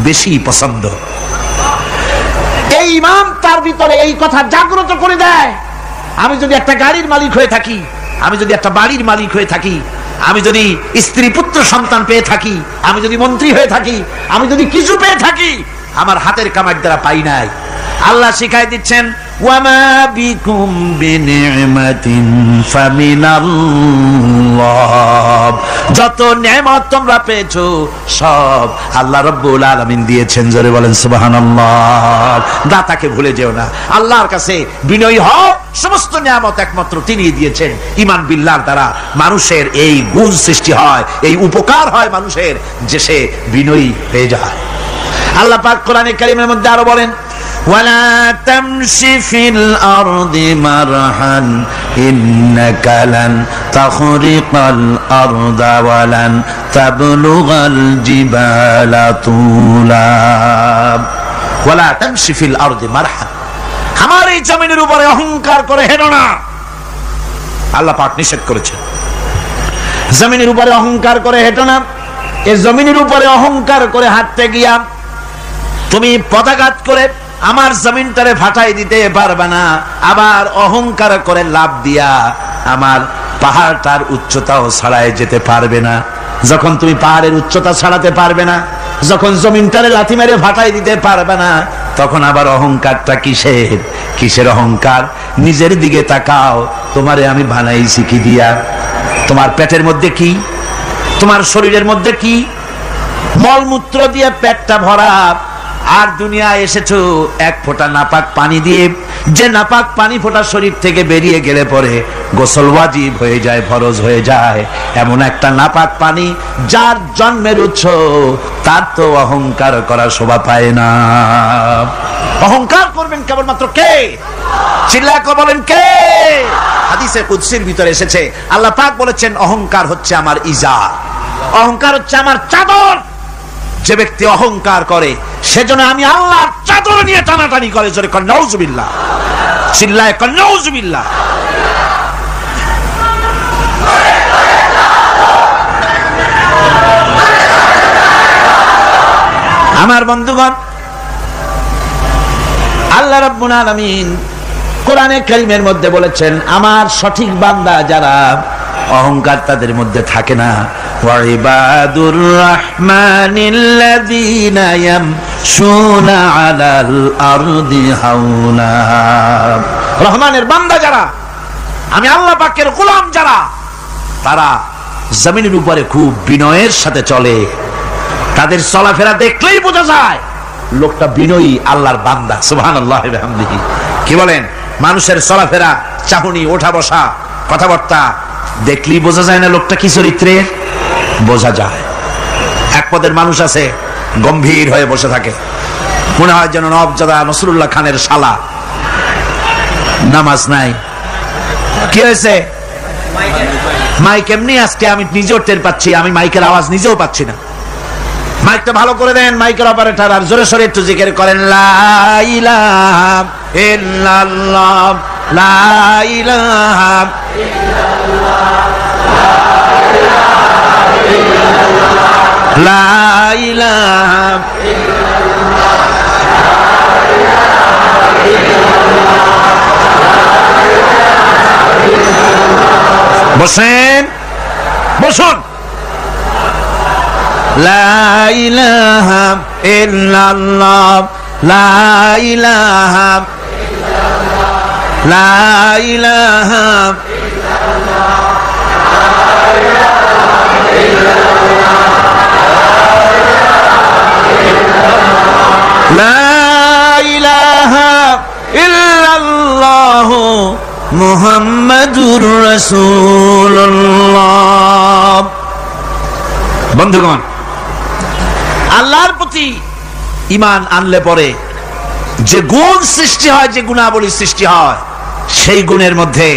বেশি পছন্দ। এই ইমান তার ভিতরে এই কথা জাগ্রত করে দেয়। আমি যদি একটা গাড়ির মালিক হয়ে থাকি, আমি যদি একটা বাড়ির মালিক হয়ে থাকি, আমি যদি স্ত্রী পুত্র সন্তান পেয়ে থাকি, আমি যদি মন্ত্রী হয়ে থাকি, আমি যদি কিছু পেয়ে থাকি, আমার হাতের কামাই দ্বারা পাই নাই। আল্লাহ শিখাই দিচ্ছেন, ওয়ামা বিকুম বিনি'মাতিন ফামিনাল্লাহ। যত নেয়ামত তোমরা পেয়েছো সব আল্লাহ রাব্বুল আলামিন দিয়েছেন। জোরে বলেন সুবহানাল্লাহ। দাতাকে ভুলে যেও না, আল্লাহর কাছে বিনয়ী হও। সমস্ত নিয়ামত একমাত্র তিনি দিয়েছেন। ঈমান বিল্লাহর দ্বারা মানুষের এই গুণ সৃষ্টি হয়, এই উপকার হয় মানুষের, যে সে বিনয়ী হয়ে যায়। আল্লাহ পাক কোরআনে কারীমের মধ্যে আরো বলেন, ওয়ালা তামশি ফিল আরদি মারহান ইন্নাকা লান তাখরিকাল আরদা ওয়ালান তাবলুগাল জিবালা তুলা। ওয়ালা তামশি ফিল আরদি মারহান, আমার এই জমিনের উপরে অহংকার করে হেঁটো না। আল্লাহ পাক নিষেধ করেছেন, জমিনের উপরে অহংকার করে হেঁটো না। এই জমিনের উপরে অহংকার করে হাঁটতে গিয়া তুমি পদাঘাত করে আমার জমিনটারে ফাটাই দিতে পারবে না। আবার অহংকার করে লাভ দিয়া আমার পাহাড়টার উচ্চতাও ছাড়াই যেতে পারবে না। যখন তুমি পাহাড়ের উচ্চতা ছাড়াতে পারবে না, যখন জমিনটারে লাথি মেরে ফাটাই দিতে পারবে না, তখন আবার অহংকারটা কিসের? কিসের অহংকার? নিজের দিকে তাকাও, তোমারে আমি বানাইছি কি দিয়া? তোমার পেটের মধ্যে কি, তোমার শরীরের মধ্যে কি? মলমূত্র দিয়ে পেটটা ভরা, আর দুনিয়ায় এসেছো এক ফোঁটা নাপাক পানি দিয়ে। যে নাপাক পানি ফোঁটা শরীর থেকে বেরিয়ে গেলে পরে গোসল ওয়াজিব হয়ে যায়, ফরজ হয়ে যায়, এমন একটা নাপাক পানি যার জন্মের উৎস, তার তো অহংকার করার শোভা পায় না। অহংকার করবেন কেবলমাত্র কে? চিল্লায় বলেন কে? হাদিসে কুদসির ভিতরে এসেছে, আল্লাহ পাক বলেছেন অহংকার হচ্ছে আমার ইজার, অহংকার হচ্ছে আমার চাদর। যে ব্যক্তি অহংকার করে সেজন্য আমি আল্লাহর চাদর নিয়ে টানাটানি করে। জোরে কর নাউজুবিল্লাহ, চিল্লায় কর নাউজুবিল্লাহ। আমার বন্ধুগণ, আল্লাহ রাব্বুল আলামিন কোরআনে কারীমের মধ্যে বলেছেন, আমার সঠিক বান্দা যারা, অহংকার তাদের মধ্যে থাকে না। ওয়াইবাদুর রাহমানিল্লাযীনা ইয়ামশুনা আলাল আরদি হাওনা। রহমানের বান্দা যারা, আমি আল্লাহ পাকের গোলাম যারা, তারা জমিনের উপরে খুব বিনয়ের সাথে চলে। তাদের চলাফেরা দেখলেই বোঝা যায় লোকটা বিনয়ী, আল্লাহর বান্দা। সুবহানাল্লাহি ওয়া বিহামদিহি। কি বলেন? মানুষের চলাফেরা, চাহনি, ওঠা বসা, কথাবার্তা দেখলেই বোঝা যায় না লোকটা কি চরিত্রের? বোঝা যায়। এক পদের মানুষ আছে, গম্ভীর হয়ে বসে থাকে, মনে হয় যেন নবজাদা নসরুল্লাহ খানের শালা। নামাজ নাই। কি হয়েছে? মাইক এমনি আজকে আমি নিজেও টের পাচ্ছি, আমি মাইকের আওয়াজ নিজেও পাচ্ছি না। মাইকটা ভালো করে দেন মাইকের অপারেটর, আর জোরে সরে একটু জিকির করেন, লা ইলাহা ইল্লাল্লাহ, লা ইলাহা লা ইলাহা। বসেন, বসুন। লা ইলাহা ইল্লাল্লাহ, লা ইলাহা, লা ইলাহা, লা ইলাহা ইল্লাল্লাহ মুহাম্মাদুর রাসূলুল্লাহ। বন্ধুগণ, আল্লাহর প্রতি ঈমান আনলে পরে যে গুণ সৃষ্টি হয়, যে গুণাবলী সৃষ্টি হয়, সেই গুণের মধ্যে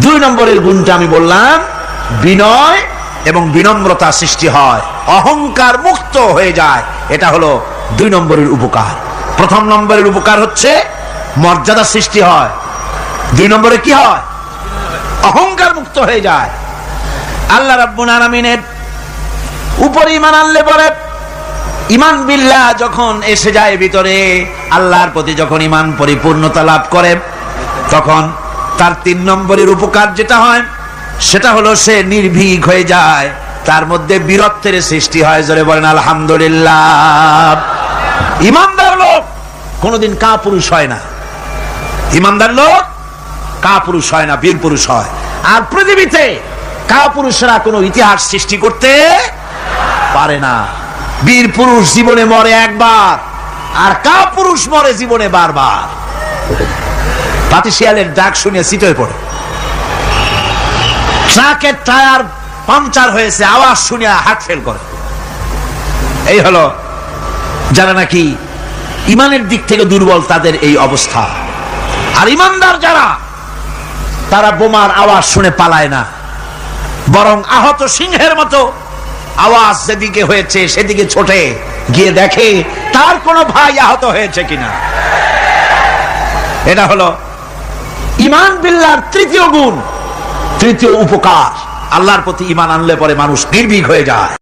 2 নম্বরের গুণটা আমি বললাম, বিনয় এবং বিনম্রতা সৃষ্টি হয়, অহংকার মুক্ত হয়ে যায়। এটা হলো 2 নম্বরের উপকার। প্রথম নম্বরের উপকার হচ্ছে মর্যাদা সৃষ্টি হয়। 2 নম্বরে কি হয়? অহংকার মুক্ত হয়ে যায়। আল্লাহ রাব্বুল আলামিনের উপর ঈমান আনলে পরে, ঈমান বিল্লাহ যখন এসে যায় ভিতরে, আল্লাহর প্রতি যখন ঈমান পরিপূর্ণতা লাভ করে, তখন তার 3 নম্বরের উপকার যেটা হয় সেটা হলো সে নির্ভীক হয়ে যায়, তার মধ্যে বীরত্বের সৃষ্টি হয়। জোরে বলেন আলহামদুলিল্লাহ। ঈমানদার লোক কোনোদিন কাপুরুষ হয় না। ঈমানদার লোক কাপুরুষ হয় না, বীর পুরুষ হয়। আর পৃথিবীতে কাপুরুষরা কোনো ইতিহাস সৃষ্টি করতে পারে না। বীর পুরুষ জীবনে মরে একবার, আর কাপুরুষ মরে জীবনে বারবার। পাতিশিয়ালের ডাক শুনে চিতই পড়ে। ট্রাকের টায়ার পাংচার হয়েছে, আওয়াজ শুনে হার্ট ফেল করে। এই হলো যারা নাকি ঈমানের দিক থেকে দুর্বল, তাদের এই অবস্থা। আর ঈমানদার যারা, তারা বোমার আওয়াজ শুনে পালায় না, বরং আহত সিংহের মতো আওয়াজ যেদিকে হয়েছে সেদিকে ছোটে গিয়ে দেখে তার কোনো ভাই আহত হয়েছে কিনা। এটা হলো ঈমান বিল্লাহর 3য় গুণ, 3য় উপকার। আল্লাহর প্রতি ঈমান আনলে পরে মানুষ নির্ভীক হয়ে যায়।